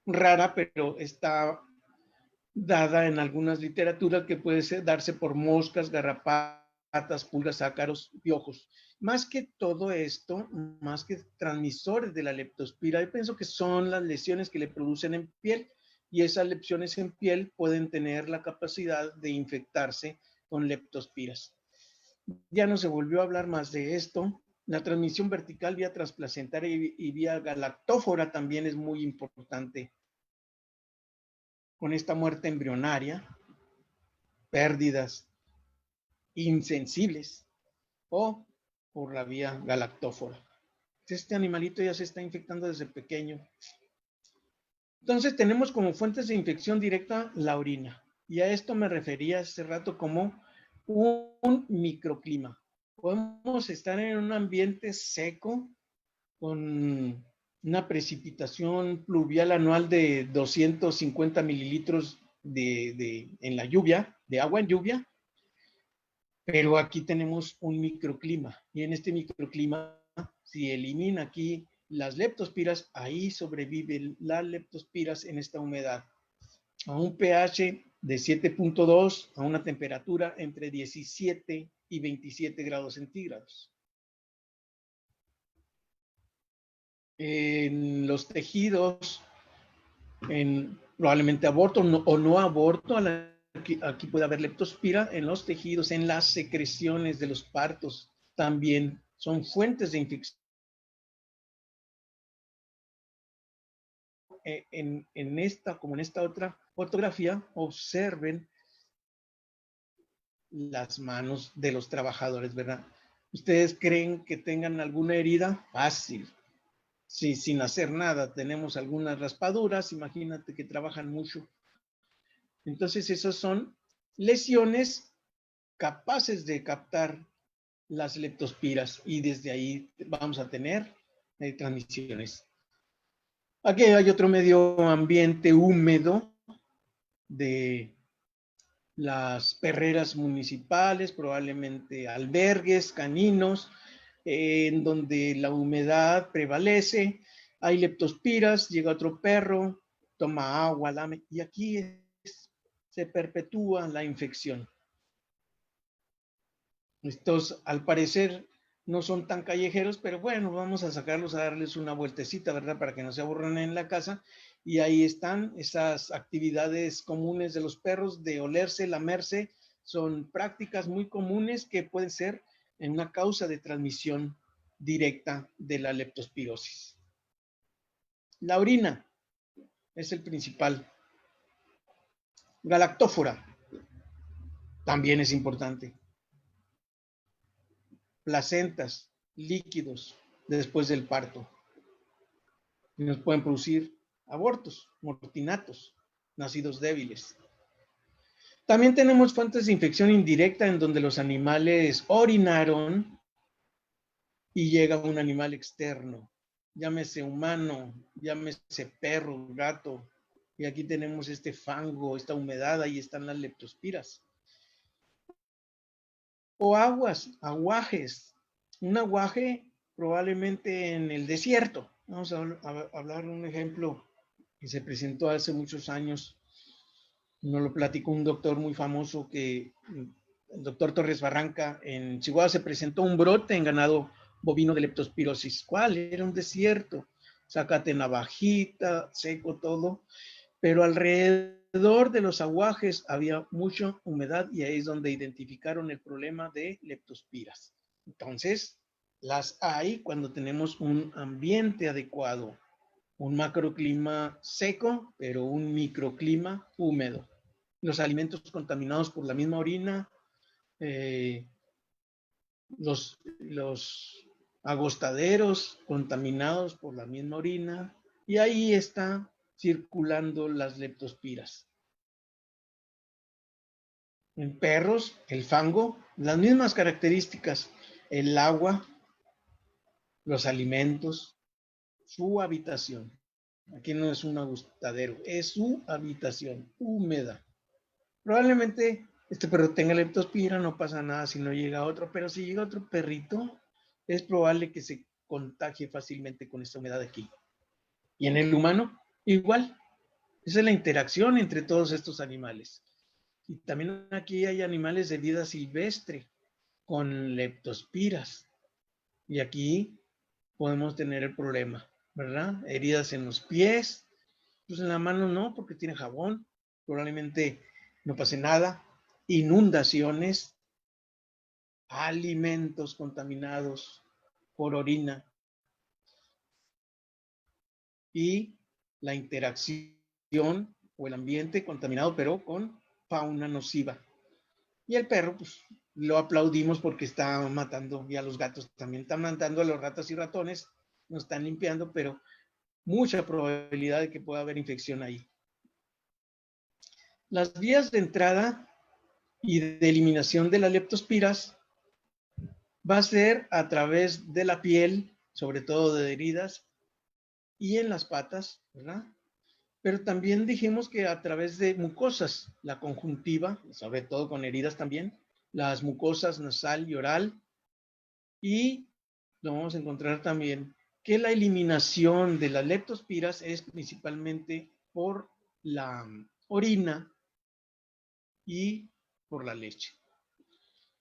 rara, pero está dada en algunas literaturas que puede darse por moscas, garrapatas, pulgas, ácaros, piojos. Más que todo esto, más que transmisores de la leptospira, yo pienso que son las lesiones que le producen en piel, y esas lesiones en piel pueden tener la capacidad de infectarse con leptospiras. Ya no se volvió a hablar más de esto. La transmisión vertical vía transplacentaria y vía galactófora también es muy importante. Con esta muerte embrionaria, pérdidas insensibles o por la vía galactófora. Este animalito ya se está infectando desde pequeño. Entonces tenemos como fuentes de infección directa la orina. Y a esto me refería hace rato como un microclima. Podemos estar en un ambiente seco con una precipitación pluvial anual de 250 mililitros en la lluvia, de agua en lluvia, pero aquí tenemos un microclima, y en este microclima, si elimina aquí las leptospiras, ahí sobreviven las leptospiras en esta humedad, a un pH de 7.2, a una temperatura entre 17 y 27 grados centígrados. En los tejidos, probablemente aborto o no aborto, aquí puede haber leptospira en los tejidos, en las secreciones de los partos, también son fuentes de infección. En esta, como en esta otra fotografía, observen las manos de los trabajadores, ¿verdad? ¿Ustedes creen que tengan alguna herida? Fácil. Si sin hacer nada tenemos algunas raspaduras, imagínate que trabajan mucho. Entonces, esas son lesiones capaces de captar las leptospiras, y desde ahí vamos a tener transmisiones. Aquí hay otro medio ambiente húmedo de las perreras municipales, probablemente albergues caninos, en donde la humedad prevalece, hay leptospiras, llega otro perro, toma agua, lame, y aquí se perpetúa la infección. Estos, al parecer, no son tan callejeros, pero bueno, vamos a sacarlos a darles una vueltecita, ¿verdad? Para que no se aburran en la casa. Y ahí están esas actividades comunes de los perros de olerse, lamerse. Son prácticas muy comunes que pueden ser en una causa de transmisión directa de la leptospirosis. La orina es el principal. Galactófora también es importante. Placentas, líquidos después del parto. Y nos pueden producir abortos, mortinatos, nacidos débiles. También tenemos fuentes de infección indirecta en donde los animales orinaron y llega un animal externo, llámese humano, llámese perro, gato, y aquí tenemos este fango, esta humedad, ahí están las leptospiras. O aguajes, un aguaje probablemente en el desierto. Vamos a hablar de un ejemplo que se presentó hace muchos años. Nos lo platicó un doctor muy famoso que, el doctor Torres Barranca, en Chihuahua se presentó un brote en ganado bovino de leptospirosis. ¿Cuál? Era un desierto. Sácate navajita, seco todo, pero alrededor de los aguajes había mucha humedad y ahí es donde identificaron el problema de leptospiras. Entonces, las hay cuando tenemos un ambiente adecuado, un macroclima seco, pero un microclima húmedo. Los alimentos contaminados por la misma orina, los agostaderos contaminados por la misma orina, y ahí está circulando las leptospiras. En perros, el fango, las mismas características, el agua, los alimentos, su habitación. Aquí no es un agostadero, es su habitación húmeda. Probablemente este perro tenga leptospira, no pasa nada si no llega otro, pero si llega otro perrito, es probable que se contagie fácilmente con esta humedad aquí. Y en el humano, igual. Esa es la interacción entre todos estos animales. Y también aquí hay animales de vida silvestre con leptospiras. Y aquí podemos tener el problema, ¿verdad? Heridas en los pies, pues en la mano no, porque tiene jabón, probablemente no pase nada. Inundaciones, alimentos contaminados por orina y la interacción o el ambiente contaminado, pero con fauna nociva. Y el perro, pues lo aplaudimos porque está matando, y a los gatos también están matando, a los ratas y ratones, nos están limpiando, pero mucha probabilidad de que pueda haber infección ahí. Las vías de entrada y de eliminación de las leptospiras va a ser a través de la piel, sobre todo de heridas, y en las patas, ¿verdad? Pero también dijimos que a través de mucosas, la conjuntiva, sobre todo con heridas también, las mucosas nasal y oral, y lo vamos a encontrar también que la eliminación de las leptospiras es principalmente por la orina y por la leche.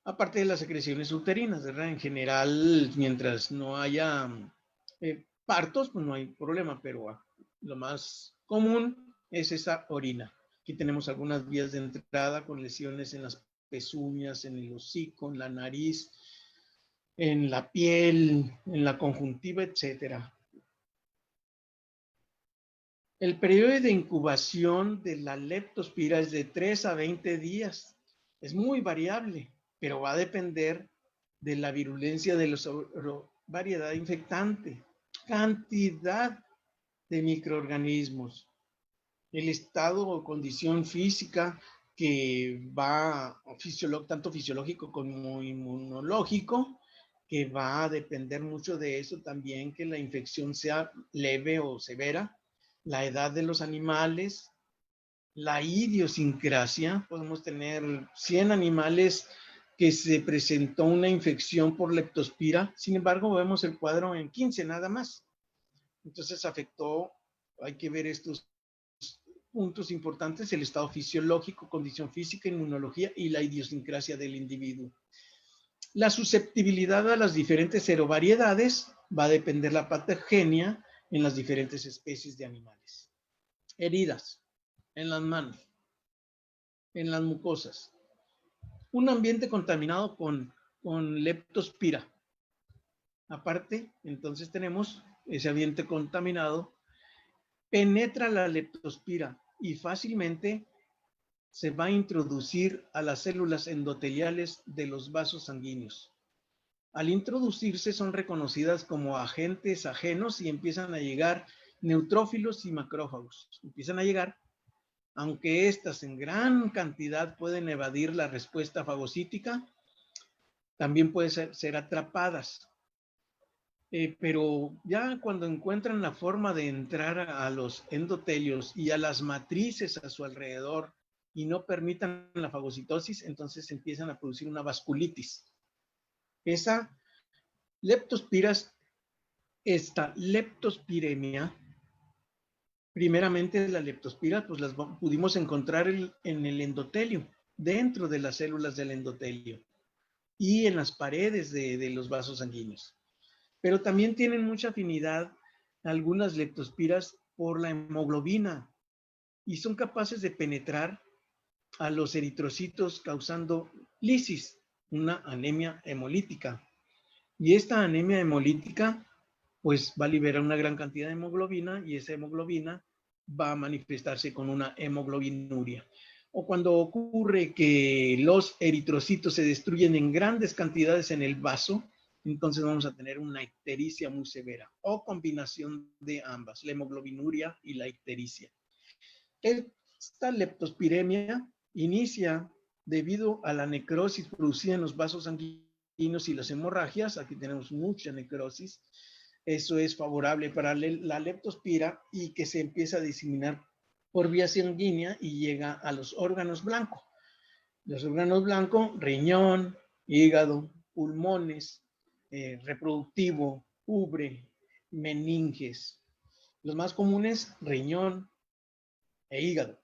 Aparte de las secreciones uterinas, ¿verdad? En general, mientras no haya partos, pues no hay problema, pero lo más común es esa orina. Aquí tenemos algunas vías de entrada con lesiones en las pezuñas, en el hocico, en la nariz, en la piel, en la conjuntiva, etcétera. El periodo de incubación de la leptospira es de 3 a 20 días. Es muy variable, pero va a depender de la virulencia de la variedad infectante, cantidad de microorganismos, el estado o condición física que va tanto fisiológico como inmunológico, que va a depender mucho de eso también, que la infección sea leve o severa, la edad de los animales, la idiosincrasia. Podemos tener 100 animales que se presentó una infección por leptospira. Sin embargo, vemos el cuadro en 15 nada más. Entonces afectó, hay que ver estos puntos importantes: el estado fisiológico, condición física, inmunología y la idiosincrasia del individuo. La susceptibilidad a las diferentes serovariedades va a depender la patogenia en las diferentes especies de animales. Heridas en las manos, en las mucosas. Un ambiente contaminado con leptospira. Aparte, entonces tenemos ese ambiente contaminado, penetra la leptospira y fácilmente se va a introducir a las células endoteliales de los vasos sanguíneos. Al introducirse son reconocidas como agentes ajenos y empiezan a llegar neutrófilos y macrófagos. Empiezan a llegar, aunque estas en gran cantidad pueden evadir la respuesta fagocítica, también pueden ser atrapadas. Pero ya cuando encuentran la forma de entrar a los endotelios y a las matrices a su alrededor y no permitan la fagocitosis, entonces empiezan a producir una vasculitis. Esa esta leptospiremia, primeramente la leptospira, pues las pudimos encontrar en el endotelio, dentro de las células del endotelio y en las paredes de los vasos sanguíneos. Pero también tienen mucha afinidad algunas leptospiras por la hemoglobina y son capaces de penetrar a los eritrocitos causando lisis, una anemia hemolítica. Y esta anemia hemolítica pues va a liberar una gran cantidad de hemoglobina y esa hemoglobina va a manifestarse con una hemoglobinuria. O cuando ocurre que los eritrocitos se destruyen en grandes cantidades en el vaso, entonces vamos a tener una ictericia muy severa o combinación de ambas, la hemoglobinuria y la ictericia. Esta leptospiremia inicia debido a la necrosis producida en los vasos sanguíneos y las hemorragias. Aquí tenemos mucha necrosis. Eso es favorable para la leptospira y que se empieza a diseminar por vía sanguínea y llega a los órganos blancos. Los órganos blancos: riñón, hígado, pulmones, reproductivo, ubre, meninges. Los más comunes: riñón e hígado.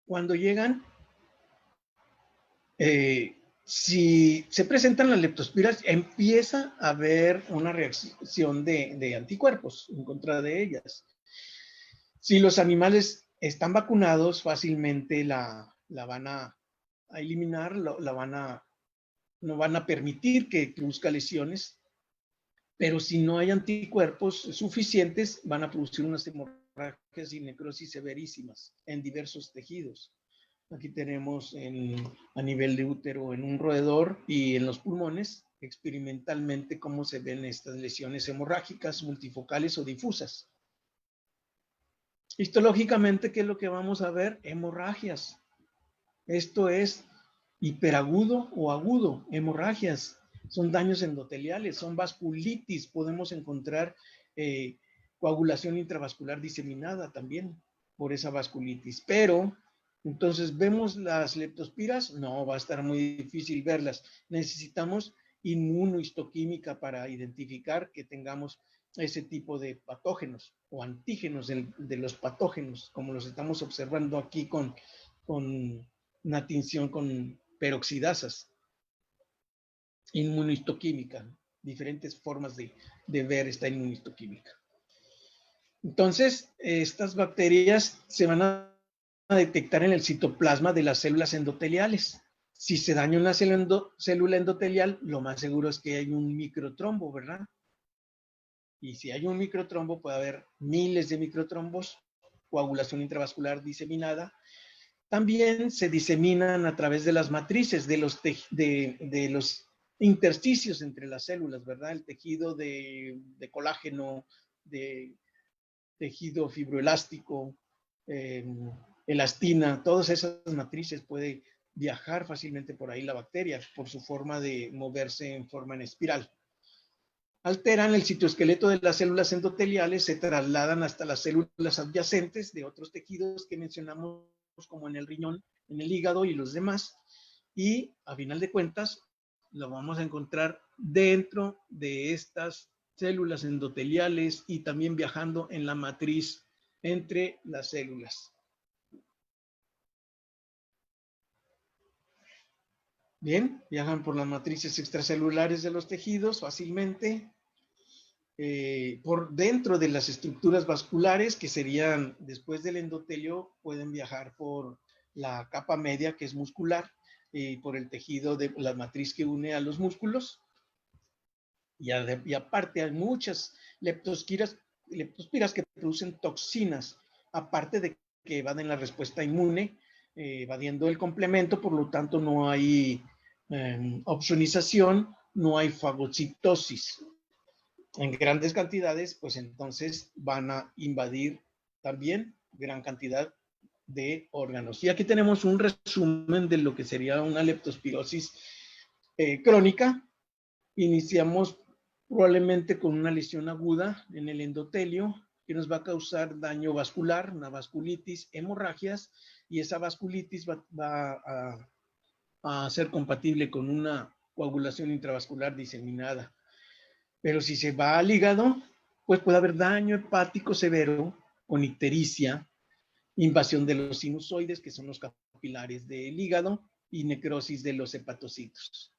Cuando llegan, si se presentan las leptospiras, empieza a haber una reacción de anticuerpos en contra de ellas. Si los animales están vacunados, fácilmente la van a eliminar, no van a permitir que produzca lesiones, pero si no hay anticuerpos suficientes, van a producir unas hemorragias y necrosis severísimas en diversos tejidos. Aquí tenemos a nivel de útero, en un roedor y en los pulmones, experimentalmente cómo se ven estas lesiones hemorrágicas, multifocales o difusas. Histológicamente, ¿qué es lo que vamos a ver? Hemorragias. Esto es hiperagudo o agudo, hemorragias. Son daños endoteliales, son vasculitis. Podemos encontrar coagulación intravascular diseminada también por esa vasculitis. Pero, entonces, ¿vemos las leptospiras? No, va a estar muy difícil verlas. Necesitamos inmunohistoquímica para identificar que tengamos ese tipo de patógenos o antígenos de los patógenos, como los estamos observando aquí con una tinción con peroxidasas. Inmunohistoquímica, diferentes formas de ver esta inmunohistoquímica. Entonces, estas bacterias se van a detectar en el citoplasma de las células endoteliales. Si se daña una célula endotelial, lo más seguro es que hay un microtrombo, ¿verdad? Y si hay un microtrombo, puede haber miles de microtrombos, coagulación intravascular diseminada. También se diseminan a través de las matrices, de los intersticios entre las células, ¿verdad? El tejido de colágeno, de tejido fibroelástico, elastina, todas esas matrices puede viajar fácilmente por ahí la bacteria, por su forma de moverse en forma en espiral. alteran el citoesqueleto de las células endoteliales, se trasladan hasta las células adyacentes de otros tejidos que mencionamos, como en el riñón, en el hígado y los demás, y a final de cuentas lo vamos a encontrar dentro de estas células endoteliales y también viajando en la matriz entre las células. Bien, viajan por las matrices extracelulares de los tejidos fácilmente, por dentro de las estructuras vasculares, que serían después del endotelio, pueden viajar por la capa media, que es muscular, por el tejido de la matriz que une a los músculos. Y aparte hay muchas leptospiras que producen toxinas, aparte de que evaden la respuesta inmune, evadiendo el complemento, por lo tanto no hay opsonización, no hay fagocitosis. En grandes cantidades, pues entonces van a invadir también gran cantidad de órganos. Y aquí tenemos un resumen de lo que sería una leptospirosis crónica. Iniciamos probablemente con una lesión aguda en el endotelio que nos va a causar daño vascular, una vasculitis, hemorragias, y esa vasculitis va a ser compatible con una coagulación intravascular diseminada. Pero si se va al hígado, pues puede haber daño hepático severo con ictericia, invasión de los sinusoides, que son los capilares del hígado, y necrosis de los hepatocitos.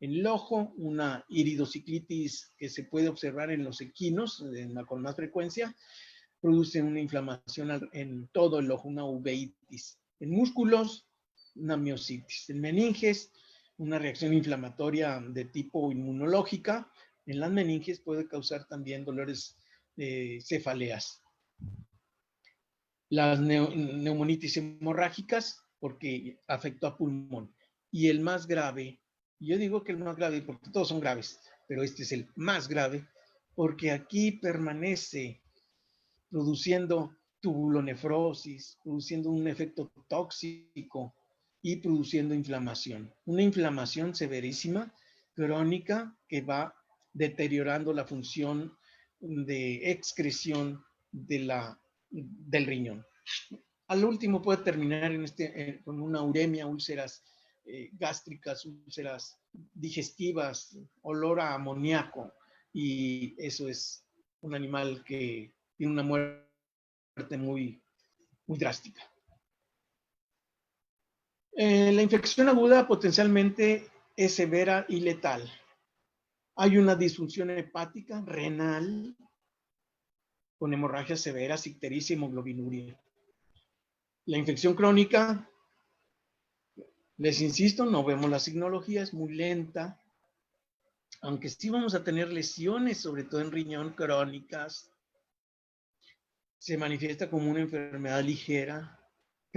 En el ojo, una iridociclitis que se puede observar en los equinos con más frecuencia, produce una inflamación en todo el ojo, una uveitis. En músculos, una miositis. En meninges, una reacción inflamatoria de tipo inmunológica. En las meninges puede causar también dolores de cefaleas. Las neumonitis hemorrágicas, porque afectó a pulmón. Y el más grave, yo digo que el más grave porque todos son graves, pero este es el más grave, porque aquí permanece produciendo tubulonefrosis, produciendo un efecto tóxico y produciendo inflamación. Una inflamación severísima, crónica, que va deteriorando la función de excreción del riñón. Al último puede terminar con una uremia, úlceras gástricas, úlceras digestivas, olor a amoníaco, y eso es un animal que tiene una muerte muy, muy drástica. La infección aguda potencialmente es severa y letal. Hay una disfunción hepática, renal, con hemorragias severas, ictericia y hemoglobinuria. La infección crónica, les insisto, no vemos la signología, es muy lenta, aunque sí vamos a tener lesiones, sobre todo en riñón, crónicas. Se manifiesta como una enfermedad ligera,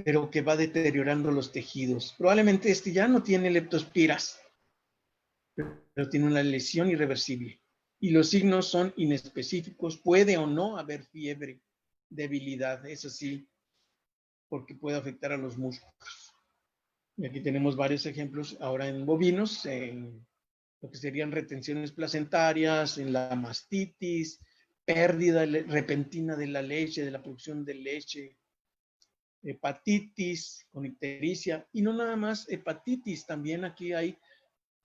pero que va deteriorando los tejidos. Probablemente ya no tiene leptospiras, pero tiene una lesión irreversible. Y los signos son inespecíficos. Puede o no haber fiebre, debilidad, eso sí, porque puede afectar a los músculos. Y aquí tenemos varios ejemplos ahora en bovinos, en lo que serían retenciones placentarias, en la mastitis, pérdida repentina de la leche, de la producción de leche, hepatitis con ictericia, y no nada más hepatitis, también aquí hay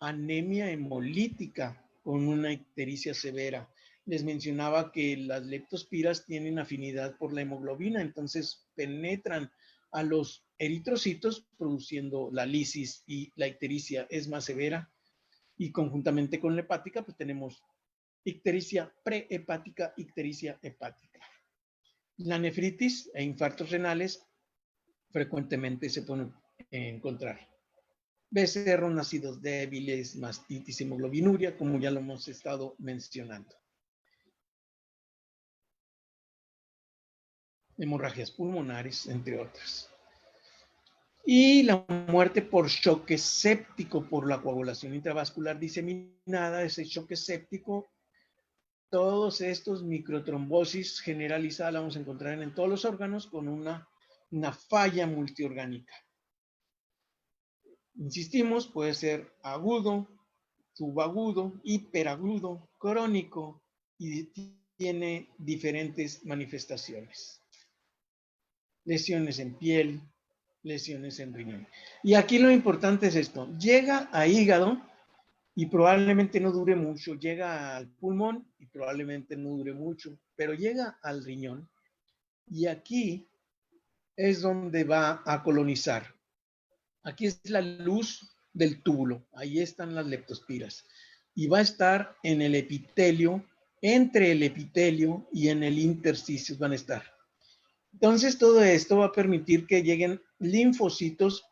anemia hemolítica con una ictericia severa. Les mencionaba que las leptospiras tienen afinidad por la hemoglobina, entonces penetran a los eritrocitos produciendo la lisis, y la ictericia es más severa, y conjuntamente con la hepática pues tenemos ictericia prehepática, ictericia hepática. La nefritis e infartos renales frecuentemente se pueden encontrar. Becerros, nacidos débiles, mastitis, hemoglobinuria, como ya lo hemos estado mencionando. Hemorragias pulmonares, entre otras. Y la muerte por choque séptico por la coagulación intravascular diseminada, ese choque séptico, todos estos microtrombosis generalizada la vamos a encontrar en todos los órganos con una falla multiorgánica. Insistimos, puede ser agudo, subagudo, hiperagudo, crónico y tiene diferentes manifestaciones. Lesiones en piel, lesiones en riñón. Y aquí lo importante es esto, llega a hígado y probablemente no dure mucho, llega al pulmón y probablemente no dure mucho, pero llega al riñón y aquí es donde va a colonizar. Aquí es la luz del túbulo, ahí están las leptospiras y va a estar en el epitelio, entre el epitelio y en el intersticio van a estar. Entonces todo esto va a permitir que lleguen linfocitos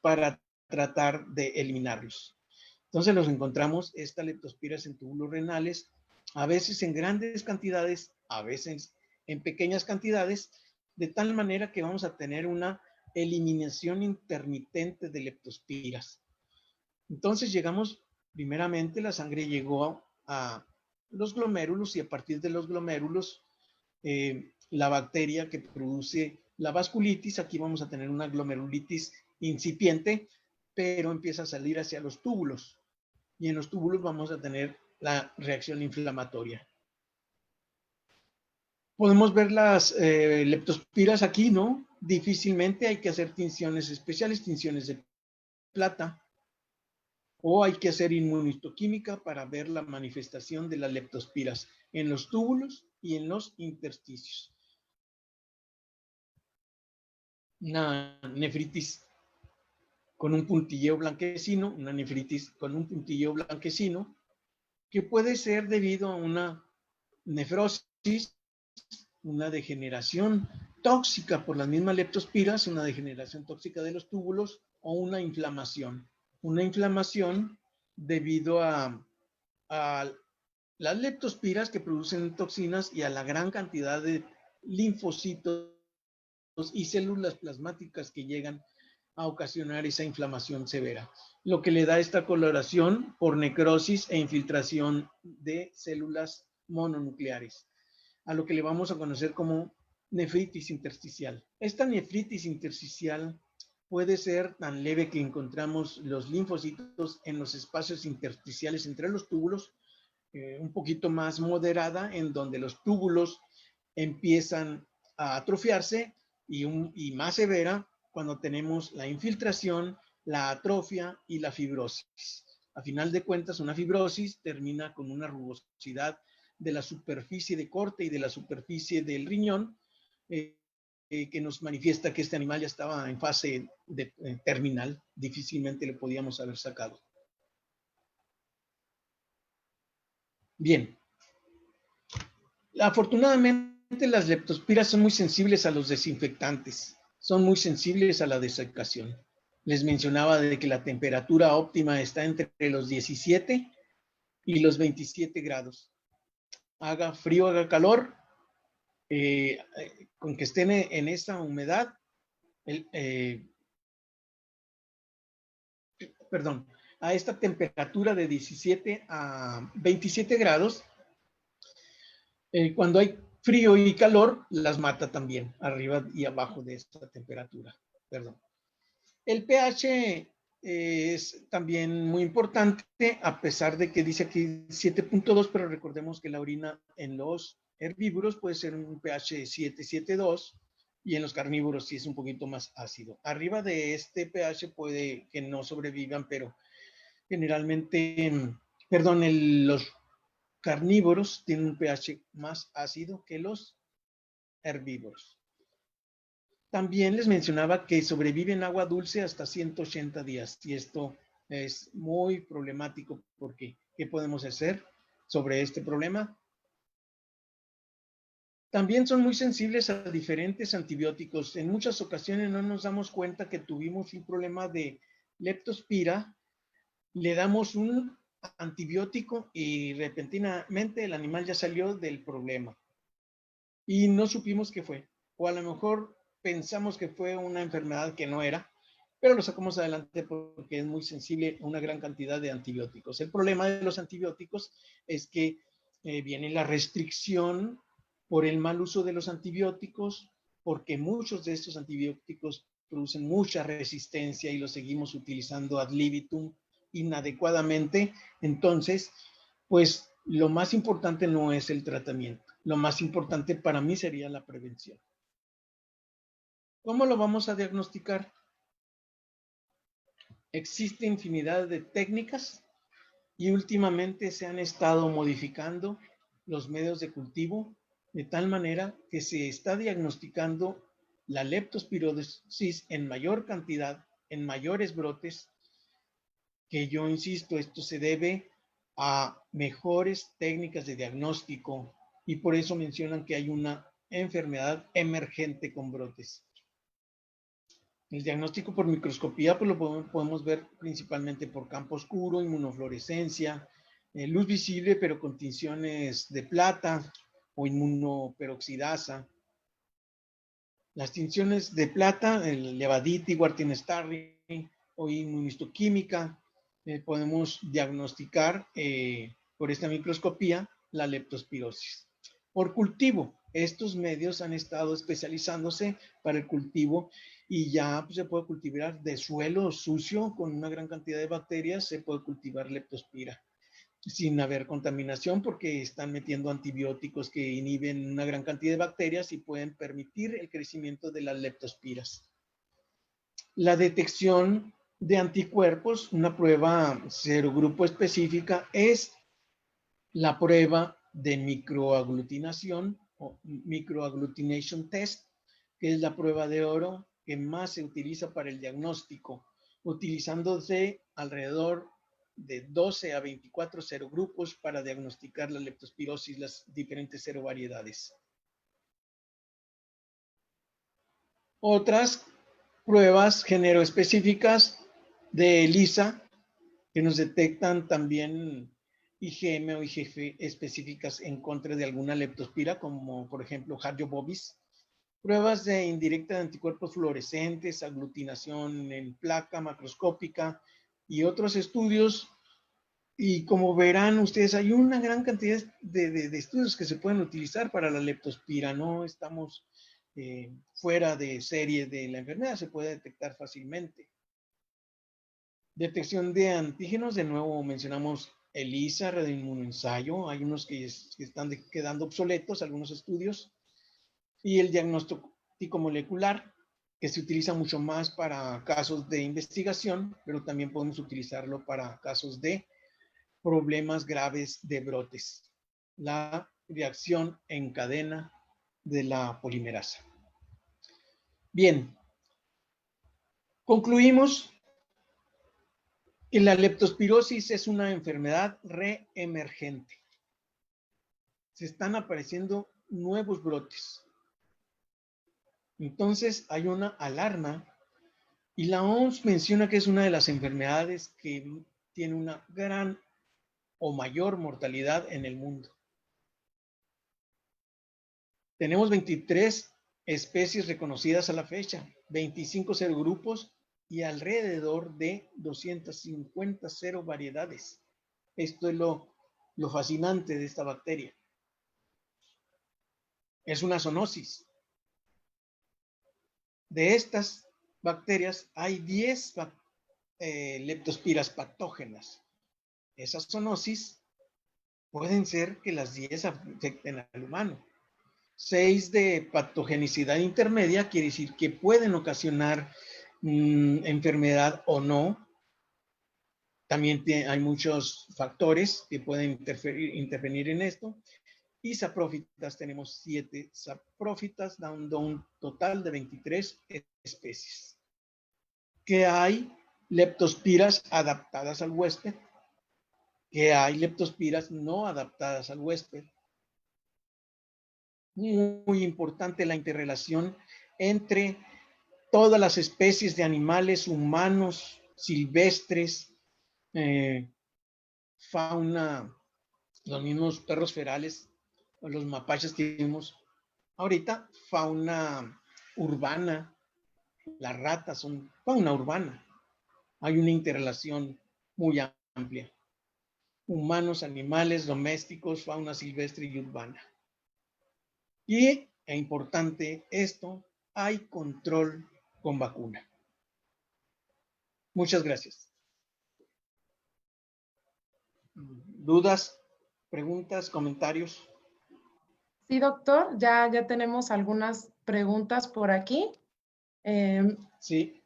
para tratar de eliminarlos. Entonces los encontramos, estas leptospiras en túbulos renales, a veces en grandes cantidades, a veces en pequeñas cantidades, de tal manera que vamos a tener una eliminación intermitente de leptospiras. Entonces llegamos, primeramente la sangre llegó a los glomérulos y a partir de los glomérulos, la bacteria que produce la vasculitis, aquí vamos a tener una glomerulitis incipiente, pero empieza a salir hacia los túbulos y en los túbulos vamos a tener la reacción inflamatoria. Podemos ver las leptospiras aquí, ¿no? Difícilmente hay que hacer tinciones especiales, tinciones de plata, o hay que hacer inmunohistoquímica para ver la manifestación de las leptospiras en los túbulos y en los intersticios. Una nefritis con un puntilleo blanquecino, una nefritis con un puntilleo blanquecino, que puede ser debido a una nefrosis, una degeneración tóxica por las mismas leptospiras, una degeneración tóxica de los túbulos o una inflamación. Una inflamación debido a las leptospiras que producen toxinas y a la gran cantidad de linfocitos y células plasmáticas que llegan a ocasionar esa inflamación severa, lo que le da esta coloración por necrosis e infiltración de células mononucleares, a lo que le vamos a conocer como nefritis intersticial. Esta nefritis intersticial puede ser tan leve que encontramos los linfocitos en los espacios intersticiales entre los túbulos, un poquito más moderada, en donde los túbulos empiezan a atrofiarse y más severa cuando tenemos la infiltración, la atrofia y la fibrosis. A final de cuentas, una fibrosis termina con una rugosidad de la superficie de corte y de la superficie del riñón, que nos manifiesta que este animal ya estaba en fase terminal, difícilmente le podíamos haber sacado. Bien. Afortunadamente, las leptospiras son muy sensibles a los desinfectantes, son muy sensibles a la desecación. Les mencionaba de que la temperatura óptima está entre los 17 y los 27 grados. Haga frío, haga calor, con que estén en esta humedad, a esta temperatura de 17 a 27 grados, cuando hay frío y calor, las mata también, arriba y abajo de esta temperatura. Perdón. El pH es también muy importante, a pesar de que dice aquí 7.2, pero recordemos que la orina en los herbívoros puede ser un pH 7.2 y en los carnívoros sí es un poquito más ácido. Arriba de este pH puede que no sobrevivan, pero generalmente, los carnívoros tienen un pH más ácido que los herbívoros. También les mencionaba que sobrevive en agua dulce hasta 180 días y esto es muy problemático porque ¿qué podemos hacer sobre este problema? También son muy sensibles a diferentes antibióticos. En muchas ocasiones no nos damos cuenta que tuvimos un problema de leptospira, le damos un antibiótico y repentinamente el animal ya salió del problema y no supimos qué fue, o a lo mejor pensamos que fue una enfermedad que no era, pero lo sacamos adelante porque es muy sensible a una gran cantidad de antibióticos. El problema de los antibióticos es que viene la restricción por el mal uso de los antibióticos, porque muchos de estos antibióticos producen mucha resistencia y los seguimos utilizando ad libitum inadecuadamente. Entonces, pues lo más importante no es el tratamiento. Lo más importante para mí sería la prevención. ¿Cómo lo vamos a diagnosticar? Existe infinidad de técnicas y últimamente se han estado modificando los medios de cultivo de tal manera que se está diagnosticando la leptospirosis en mayor cantidad, en mayores brotes, que yo insisto, esto se debe a mejores técnicas de diagnóstico y por eso mencionan que hay una enfermedad emergente con brotes. El diagnóstico por microscopía pues lo podemos ver principalmente por campo oscuro, inmunofluorescencia, luz visible pero con tinciones de plata o inmunoperoxidasa. Las tinciones de plata, el Levaditi, Wartin-Starry o inmunistoquímica, podemos diagnosticar por esta microscopía la leptospirosis. Por cultivo, estos medios han estado especializándose para el cultivo y ya pues, se puede cultivar de suelo sucio con una gran cantidad de bacterias, se puede cultivar leptospira sin haber contaminación porque están metiendo antibióticos que inhiben una gran cantidad de bacterias y pueden permitir el crecimiento de las leptospiras. La detección de anticuerpos, una prueba serogrupo específica, es la prueba de microaglutinación o microagglutination test, que es la prueba de oro que más se utiliza para el diagnóstico, utilizándose alrededor de 12 a 24 serogrupos para diagnosticar la leptospirosis, las diferentes serovariedades. Otras pruebas generoespecíficas de ELISA que nos detectan también IgM o IgF específicas en contra de alguna leptospira, como por ejemplo Harjo bovis. Pruebas de indirecta de anticuerpos fluorescentes, aglutinación en placa macroscópica y otros estudios. Y como verán ustedes, hay una gran cantidad de estudios que se pueden utilizar para la leptospira. No estamos fuera de serie de la enfermedad, se puede detectar fácilmente. Detección de antígenos, de nuevo mencionamos ELISA, radioinmunoensayo, hay unos que están quedando obsoletos, algunos estudios, y el diagnóstico molecular, que se utiliza mucho más para casos de investigación, pero también podemos utilizarlo para casos de problemas graves de brotes. La reacción en cadena de la polimerasa. Bien, concluimos que la leptospirosis es una enfermedad reemergente. Se están apareciendo nuevos brotes. Entonces hay una alarma y la OMS menciona que es una de las enfermedades que tiene una gran o mayor mortalidad en el mundo. Tenemos 23 especies reconocidas a la fecha, 25 serogrupos y alrededor de 250 serovariedades. Esto es lo fascinante de esta bacteria. Es una zoonosis. De estas bacterias hay 10 leptospiras patógenas. Esas zoonosis pueden ser que las 10 afecten al humano. 6 de patogenicidad intermedia, quiere decir que pueden ocasionar enfermedad o no. También hay muchos factores que pueden intervenir en esto. Y saprófitas, tenemos 7 saprófitas, dando un total de 23 especies. Que hay leptospiras adaptadas al huésped, que hay leptospiras no adaptadas al huésped. Muy importante la interrelación entre todas las especies de animales, humanos, silvestres, fauna, los mismos perros ferales, los mapaches que vimos. Ahorita, fauna urbana, las ratas son fauna urbana. Hay una interrelación muy amplia. Humanos, animales, domésticos, fauna silvestre y urbana. Y, es importante esto, hay control con vacuna. Muchas gracias. ¿Dudas? preguntas, comentarios. Sí, doctor, ya tenemos algunas preguntas por aquí. Sí.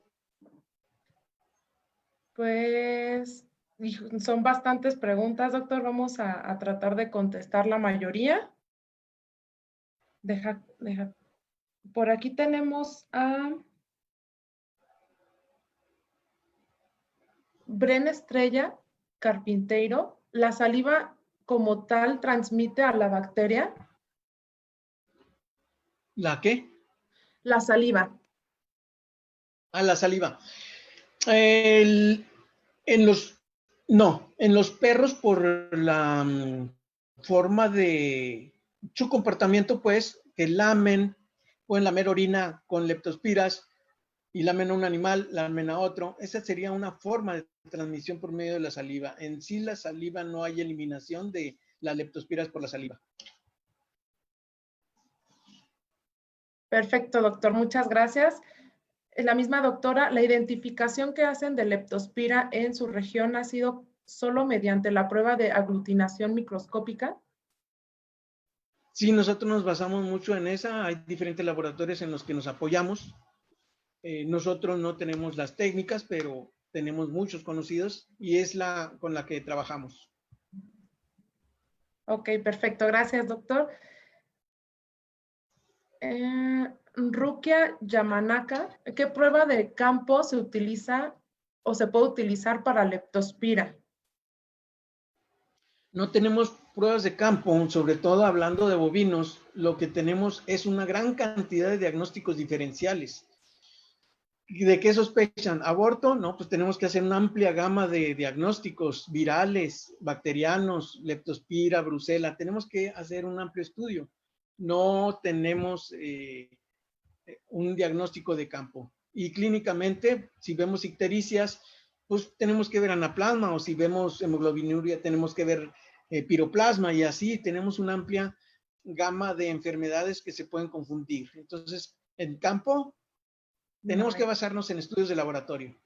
Pues son bastantes preguntas, doctor. Vamos a tratar de contestar la mayoría. Deja. Por aquí tenemos a Bren Estrella Carpinteiro. ¿La saliva como tal transmite a la bacteria? ¿La qué? La saliva. Ah, la saliva. No, en los perros por la forma de su comportamiento, pues, que lamen, pueden lamer orina con leptospiras y lamen a un animal, lamen a otro. Esa sería una forma de transmisión por medio de la saliva. En sí, la saliva no hay eliminación de las leptospiras por la saliva. Perfecto, doctor. Muchas gracias. La misma doctora, la identificación que hacen de leptospira en su región ha sido solo mediante la prueba de aglutinación microscópica. Sí, nosotros nos basamos mucho en esa. Hay diferentes laboratorios en los que nos apoyamos. Nosotros no tenemos las técnicas, pero tenemos muchos conocidos y es la con la que trabajamos. Ok, perfecto. Gracias, doctor. Rukia Yamanaka, ¿qué prueba de campo se utiliza o se puede utilizar para leptospira? No tenemos pruebas de campo, sobre todo hablando de bovinos. Lo que tenemos es una gran cantidad de diagnósticos diferenciales. ¿Y de qué sospechan? ¿Aborto? No, pues tenemos que hacer una amplia gama de diagnósticos virales, bacterianos, leptospira, brucela. Tenemos que hacer un amplio estudio. No tenemos un diagnóstico de campo. Y clínicamente, si vemos ictericias, pues tenemos que ver anaplasma, o si vemos hemoglobinuria, tenemos que ver piroplasma, y así tenemos una amplia gama de enfermedades que se pueden confundir. Entonces, en campo, tenemos que basarnos en estudios de laboratorio.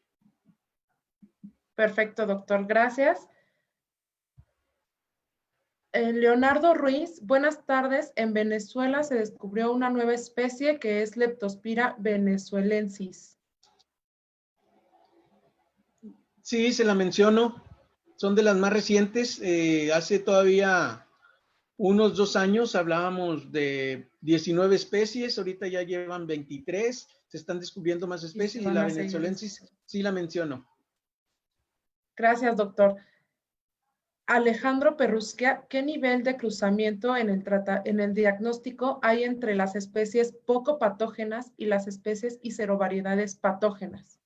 Perfecto, doctor. Gracias. Leonardo Ruiz, buenas tardes. En Venezuela se descubrió una nueva especie que es Leptospira venezuelensis. Sí, se la menciono. Son de las más recientes. Hace todavía unos 2 años hablábamos de 19 especies, ahorita ya llevan 23, se están descubriendo más especies y la venezuelensis sí la menciono. Gracias, doctor. Alejandro Perrusquia, ¿qué nivel de cruzamiento en el diagnóstico hay entre las especies poco patógenas y las especies y serovariedades patógenas?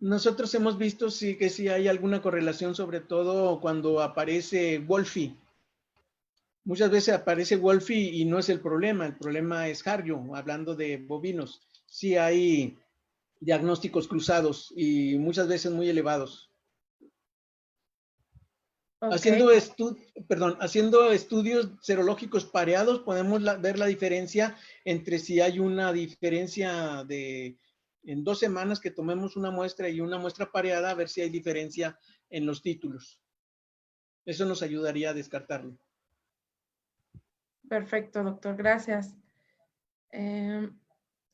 Nosotros hemos visto que sí hay alguna correlación, sobre todo cuando aparece Wolfie. Muchas veces aparece Wolfie y no es el problema es Hario, hablando de bovinos. Sí hay diagnósticos cruzados y muchas veces muy elevados. Okay. Haciendo estudios serológicos pareados, podemos ver la diferencia entre si hay una diferencia en 2 semanas que tomemos una muestra y una muestra pareada, a ver si hay diferencia en los títulos. Eso nos ayudaría a descartarlo. Perfecto, doctor. Gracias.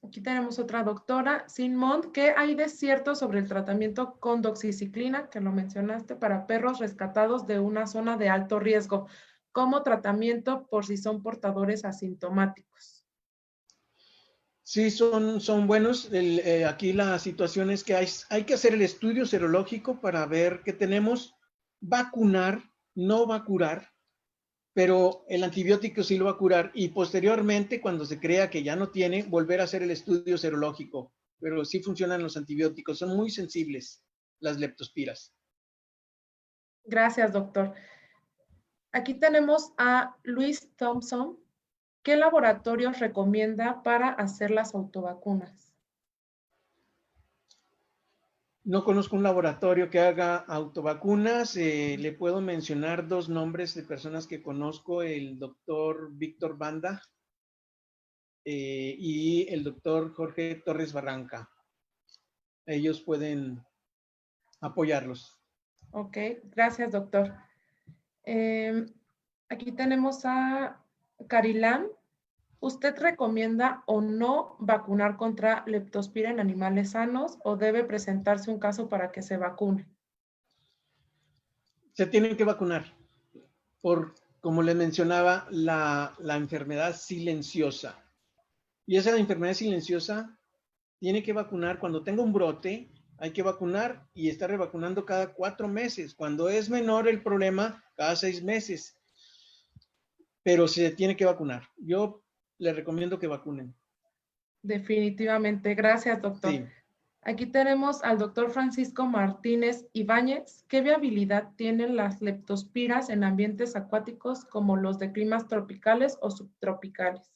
Aquí tenemos otra doctora, Sinmont. ¿Qué hay de cierto sobre el tratamiento con doxiciclina, que lo mencionaste, para perros rescatados de una zona de alto riesgo, como tratamiento por si son portadores asintomáticos? Sí, son buenos. Aquí la situación es que hay que hacer el estudio serológico para ver qué tenemos. Vacunar no va a curar, pero el antibiótico sí lo va a curar, y posteriormente, cuando se crea que ya no tiene, volver a hacer el estudio serológico. Pero sí funcionan los antibióticos, son muy sensibles las leptospiras. Gracias, doctor. Aquí tenemos a Luis Thompson. ¿Qué laboratorios recomienda para hacer las autovacunas? No conozco un laboratorio que haga autovacunas. Le puedo mencionar 2 nombres de personas que conozco: el doctor Víctor Banda y el doctor Jorge Torres Barranca. Ellos pueden apoyarlos. Ok, gracias, doctor. Aquí tenemos a Carilán. ¿Usted recomienda o no vacunar contra leptospira en animales sanos o debe presentarse un caso para que se vacune? Se tienen que vacunar por, como les mencionaba, la enfermedad silenciosa. Y esa enfermedad silenciosa tiene que vacunar cuando tenga un brote, hay que vacunar y estar revacunando cada 4 meses. Cuando es menor el problema, cada 6 meses. Pero se tiene que vacunar. Yo les recomiendo que vacunen. Definitivamente. Gracias, doctor. Sí. Aquí tenemos al doctor Francisco Martínez Ibáñez. ¿Qué viabilidad tienen las leptospiras en ambientes acuáticos como los de climas tropicales o subtropicales?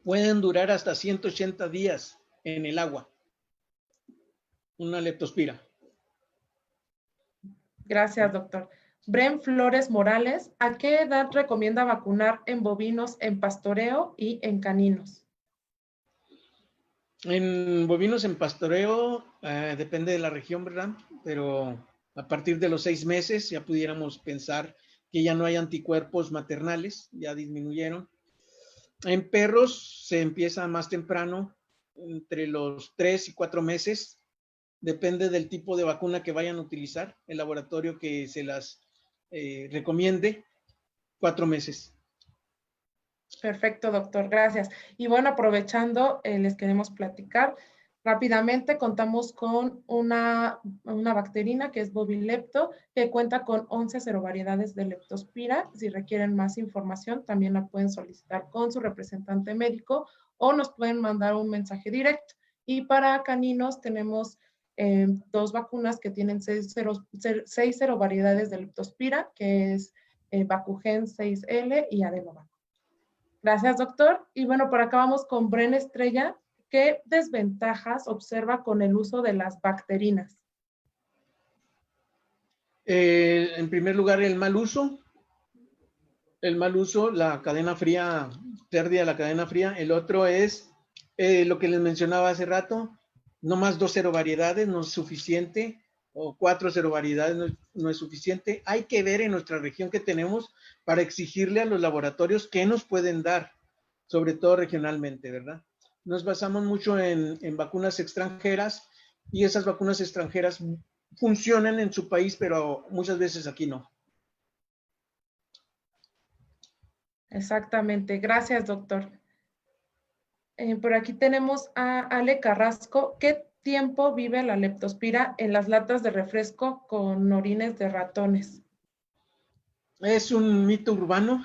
Pueden durar hasta 180 días en el agua. Una leptospira. Gracias, doctor. Bren Flores Morales, ¿a qué edad recomienda vacunar en bovinos en pastoreo y en caninos? En bovinos en pastoreo, depende de la región, ¿verdad? Pero a partir de los 6 meses ya pudiéramos pensar que ya no hay anticuerpos maternales, ya disminuyeron. En perros se empieza más temprano, entre los 3 y 4 meses, depende del tipo de vacuna que vayan a utilizar, el laboratorio que se las recomiende, 4 meses. Perfecto, doctor, gracias. Y bueno, aprovechando, les queremos platicar rápidamente. Contamos con una bacterina que es Bovilepto, que cuenta con 11 serovariedades de leptospira. Si requieren más información, también la pueden solicitar con su representante médico o nos pueden mandar un mensaje directo. Y para caninos tenemos 2 vacunas que tienen 6 serovariedades de leptospira, que es Vacugen 6L y Adenovac. Gracias, doctor. Y bueno, por acá vamos con Bren Estrella. ¿Qué desventajas observa con el uso de las bacterinas? En primer lugar, el mal uso, la cadena fría, pérdida de la cadena fría. El otro es lo que les mencionaba hace rato, no más 2 serovariedades no es suficiente, o 4 serovariedades no es suficiente. Hay que ver en nuestra región que tenemos para exigirle a los laboratorios qué nos pueden dar, sobre todo regionalmente, ¿verdad? Nos basamos mucho en vacunas extranjeras y esas vacunas extranjeras funcionan en su país, pero muchas veces aquí no. Exactamente. Gracias, doctor. Por aquí tenemos a Ale Carrasco. ¿Qué tiempo vive la leptospira en las latas de refresco con orines de ratones? Es un mito urbano.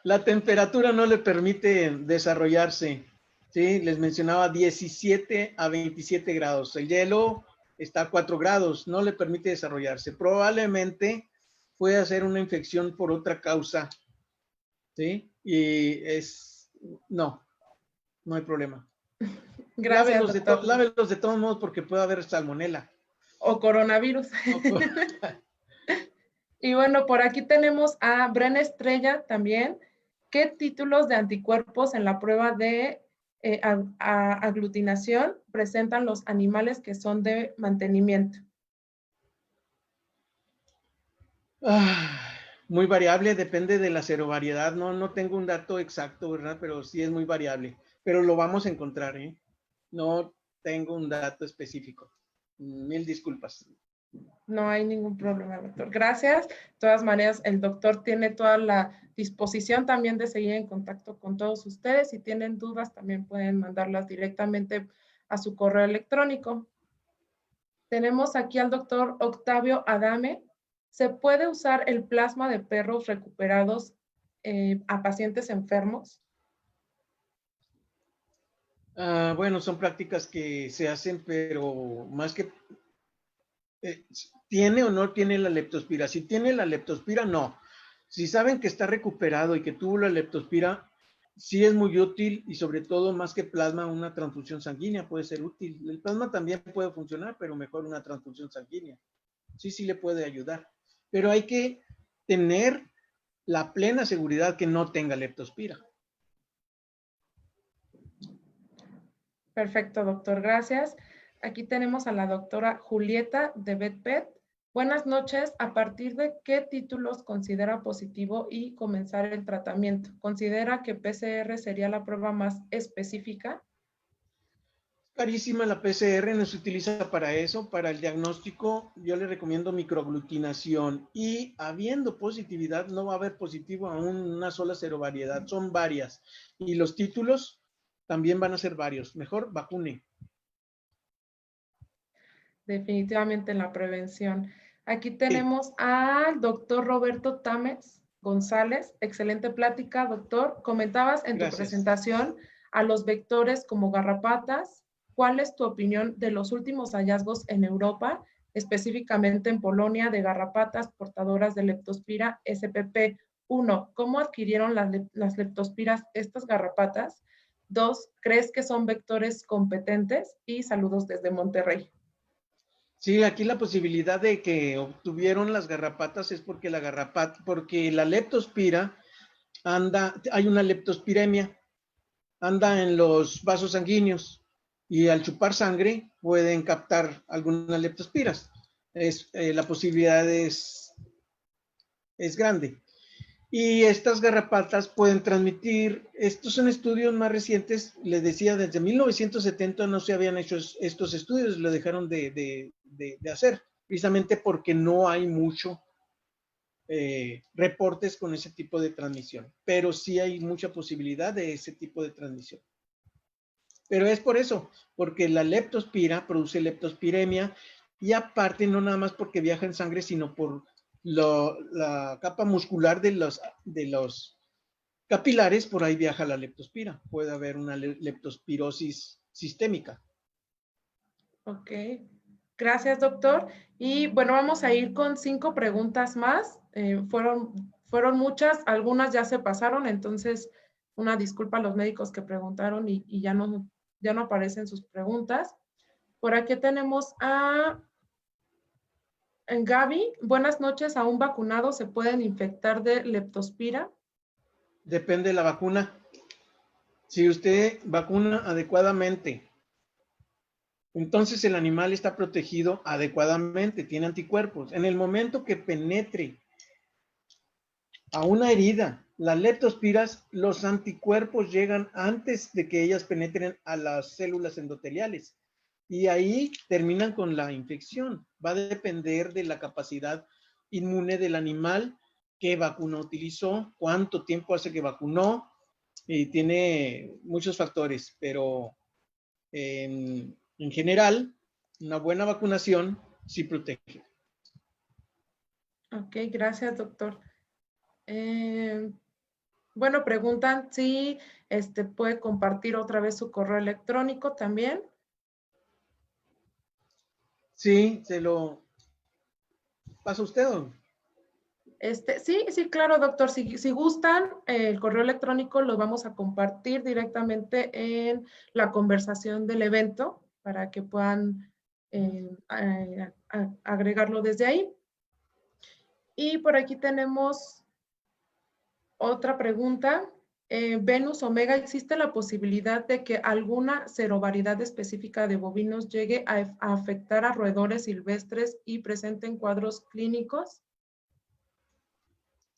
La temperatura no le permite desarrollarse. Sí, les mencionaba 17 a 27 grados. El hielo está a 4 grados, no le permite desarrollarse. Probablemente puede ser una infección por otra causa. ¿Sí? Y no hay problema. Gracias, doctor. Lávelos de todos modos porque puede haber salmonela. O coronavirus. No, Y bueno, por aquí tenemos a Bren Estrella también. ¿Qué títulos de anticuerpos en la prueba de aglutinación presentan los animales que son de mantenimiento? muy variable, depende de la serovariedad. No tengo un dato exacto, ¿verdad? Pero sí es muy variable. Pero lo vamos a encontrar, ¿eh? No tengo un dato específico. Mil disculpas. No hay ningún problema, doctor. Gracias. De todas maneras, el doctor tiene toda la disposición también de seguir en contacto con todos ustedes. Si tienen dudas, también pueden mandarlas directamente a su correo electrónico. Tenemos aquí al doctor Octavio Adame. ¿Se puede usar el plasma de perros recuperados a pacientes enfermos? Bueno, son prácticas que se hacen, pero más que ¿tiene o no tiene la leptospira? Si tiene la leptospira, no. Si saben que está recuperado y que tuvo la leptospira, sí es muy útil y sobre todo más que plasma, una transfusión sanguínea puede ser útil. El plasma también puede funcionar, pero mejor una transfusión sanguínea. Sí le puede ayudar. Pero hay que tener la plena seguridad que no tenga leptospira. Perfecto, doctor. Gracias. Aquí tenemos a la doctora Julieta de BetPet. Buenas noches. ¿A partir de qué títulos considera positivo y comenzar el tratamiento? ¿Considera que PCR sería la prueba más específica? Carísima la PCR, no se utiliza para eso, para el diagnóstico yo le recomiendo microaglutinación y habiendo positividad no va a haber positivo a una sola serovariedad, son varias y los títulos también van a ser varios, mejor vacune. Definitivamente en la prevención. Aquí Sí, tenemos al doctor Roberto Támez González. Excelente plática, doctor. Comentabas en tu gracias. presentación a los vectores como garrapatas. ¿Cuál es tu opinión de los últimos hallazgos en Europa, específicamente en Polonia, de garrapatas portadoras de leptospira SPP? 1. ¿Cómo adquirieron las leptospiras estas garrapatas? 2. ¿Crees que son vectores competentes? Y saludos desde Monterrey. Sí, aquí la posibilidad de que obtuvieron las garrapatas es porque porque la leptospira hay una leptospiremia, anda en los vasos sanguíneos y al chupar sangre pueden captar algunas leptospiras. La posibilidad es grande. Y estas garrapatas pueden transmitir, estos son estudios más recientes, les decía, desde 1970 no se habían hecho estos estudios, lo dejaron de hacer, precisamente porque no hay mucho reportes con ese tipo de transmisión, pero sí hay mucha posibilidad de ese tipo de transmisión. Pero es por eso, porque la leptospira produce leptospiremia y aparte no nada más porque viaja en sangre, sino por la capa muscular de los capilares, por ahí viaja la leptospira. Puede haber una leptospirosis sistémica. Ok, gracias, doctor. Y bueno, vamos a ir con 5 preguntas más. Fueron muchas, algunas ya se pasaron, entonces una disculpa a los médicos que preguntaron y ya no aparecen sus preguntas. Por aquí tenemos a Gaby. Buenas noches, ¿a un vacunado se pueden infectar de leptospira? Depende de la vacuna. Si usted vacuna adecuadamente, entonces el animal está protegido adecuadamente, tiene anticuerpos. En el momento que penetre a una herida, las leptospiras, los anticuerpos llegan antes de que ellas penetren a las células endoteliales y ahí terminan con la infección. Va a depender de la capacidad inmune del animal, qué vacuna utilizó, cuánto tiempo hace que vacunó, y tiene muchos factores, pero en general, una buena vacunación sí protege. Ok, gracias, doctor. Eh, bueno, preguntan si puede compartir otra vez su correo electrónico también. Sí, se lo pasa usted. Sí, sí, claro, doctor. Si gustan, el correo electrónico lo vamos a compartir directamente en la conversación del evento para que puedan agregarlo desde ahí. Y por aquí tenemos otra pregunta. Venus Omega, ¿existe la posibilidad de que alguna serovariedad específica de bovinos llegue a afectar a roedores silvestres y presenten cuadros clínicos?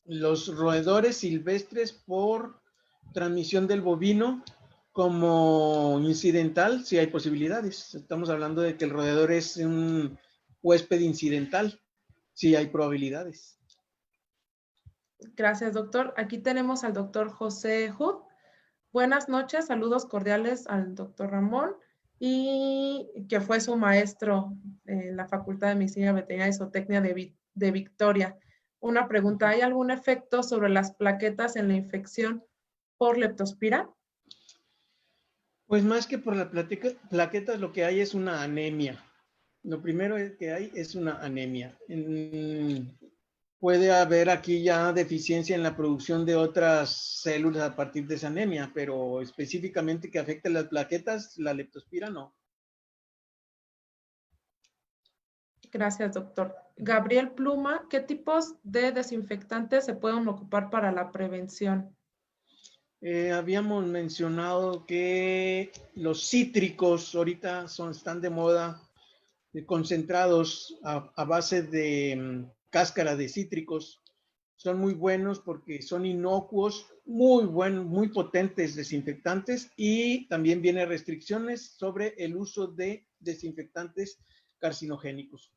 Los roedores silvestres por transmisión del bovino como incidental, sí hay posibilidades. Estamos hablando de que el roedor es un huésped incidental, sí hay probabilidades. Gracias, doctor. Aquí tenemos al doctor José Hood. Buenas noches, saludos cordiales al doctor Ramón y que fue su maestro en la Facultad de Medicina Veterinaria y Zootecnia de Victoria. Una pregunta, ¿hay algún efecto sobre las plaquetas en la infección por leptospira? Pues más que por las plaquetas, lo que hay es una anemia. Lo primero que hay es una anemia. Puede haber aquí ya deficiencia en la producción de otras células a partir de esa anemia, pero específicamente que afecte las plaquetas, la leptospira no. Gracias, doctor. Gabriel Pluma, ¿qué tipos de desinfectantes se pueden ocupar para la prevención? Habíamos mencionado que los cítricos ahorita están de moda, concentrados a base de cáscara de cítricos. Son muy buenos porque son inocuos, muy buenos, muy potentes desinfectantes, y también vienen restricciones sobre el uso de desinfectantes carcinogénicos.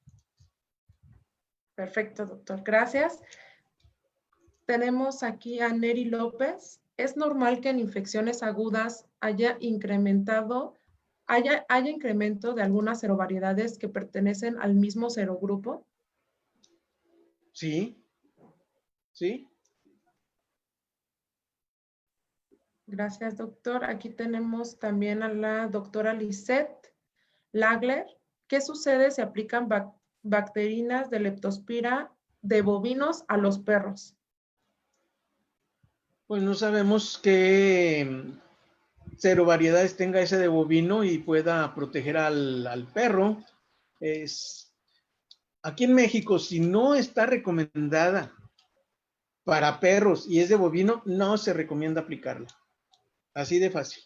Perfecto, doctor. Gracias. Tenemos aquí a Neri López. ¿Es normal que en infecciones agudas haya incremento de algunas serovariedades que pertenecen al mismo serogrupo? Sí, sí. Gracias, doctor. Aquí tenemos también a la doctora Lisette Lagler. ¿Qué sucede si aplican bacterinas de leptospira de bovinos a los perros? Pues no sabemos qué serovariedades tenga ese de bovino y pueda proteger al perro. Aquí en México, si no está recomendada para perros y es de bovino, no se recomienda aplicarla. Así de fácil.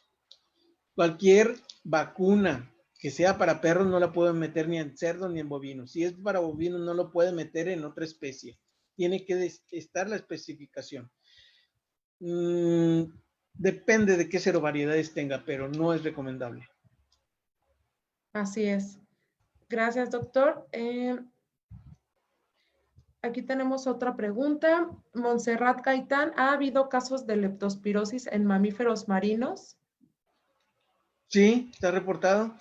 Cualquier vacuna que sea para perros no la pueden meter ni en cerdo ni en bovino. Si es para bovino, no lo pueden meter en otra especie. Tiene que estar la especificación. Depende de qué serovariedades tenga, pero no es recomendable. Así es. Gracias, doctor. Aquí tenemos otra pregunta. Montserrat Gaitán, ¿ha habido casos de leptospirosis en mamíferos marinos? Sí, está reportado.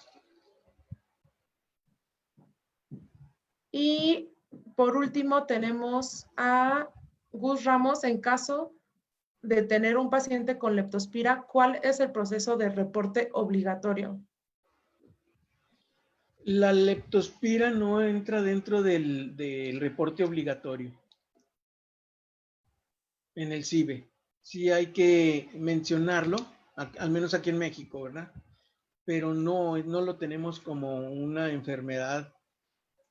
Y por último tenemos a Gus Ramos. En caso de tener un paciente con leptospira, ¿cuál es el proceso de reporte obligatorio? La leptospira no entra dentro del reporte obligatorio en el CIBE. Sí hay que mencionarlo, al menos aquí en México, ¿verdad? Pero no lo tenemos como una enfermedad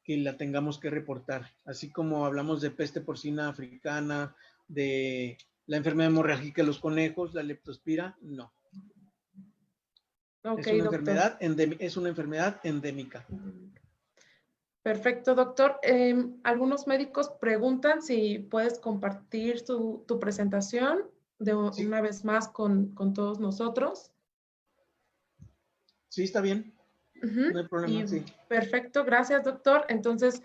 que la tengamos que reportar. Así como hablamos de peste porcina africana, de la enfermedad hemorrágica de los conejos, la leptospira, no. Ok, Es una doctor. enfermedad endémica. Perfecto, doctor. Algunos médicos preguntan si puedes compartir tu presentación de Sí, una vez más con todos nosotros. sí, está bien. Uh-huh. No hay problema, Y sí. perfecto, gracias, doctor. Entonces,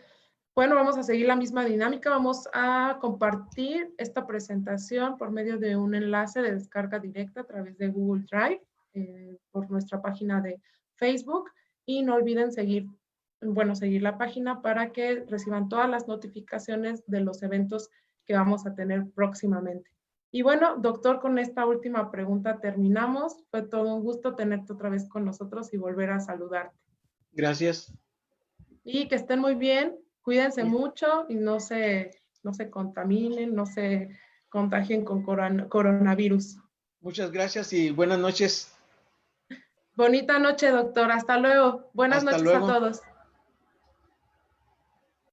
bueno, vamos a seguir la misma dinámica. Vamos a compartir esta presentación por medio de un enlace de descarga directa a través de Google Drive por nuestra página de Facebook. Y no olviden seguir la página para que reciban todas las notificaciones de los eventos que vamos a tener próximamente. Y bueno, doctor, con esta última pregunta terminamos. Fue todo un gusto tenerte otra vez con nosotros y volver a saludarte. Gracias. Y que estén muy bien, cuídense mucho y no se contaminen, no se contagien con coronavirus. Muchas gracias y buenas noches. Bonita noche, doctor. Hasta luego. Buenas Hasta noches a luego. todos.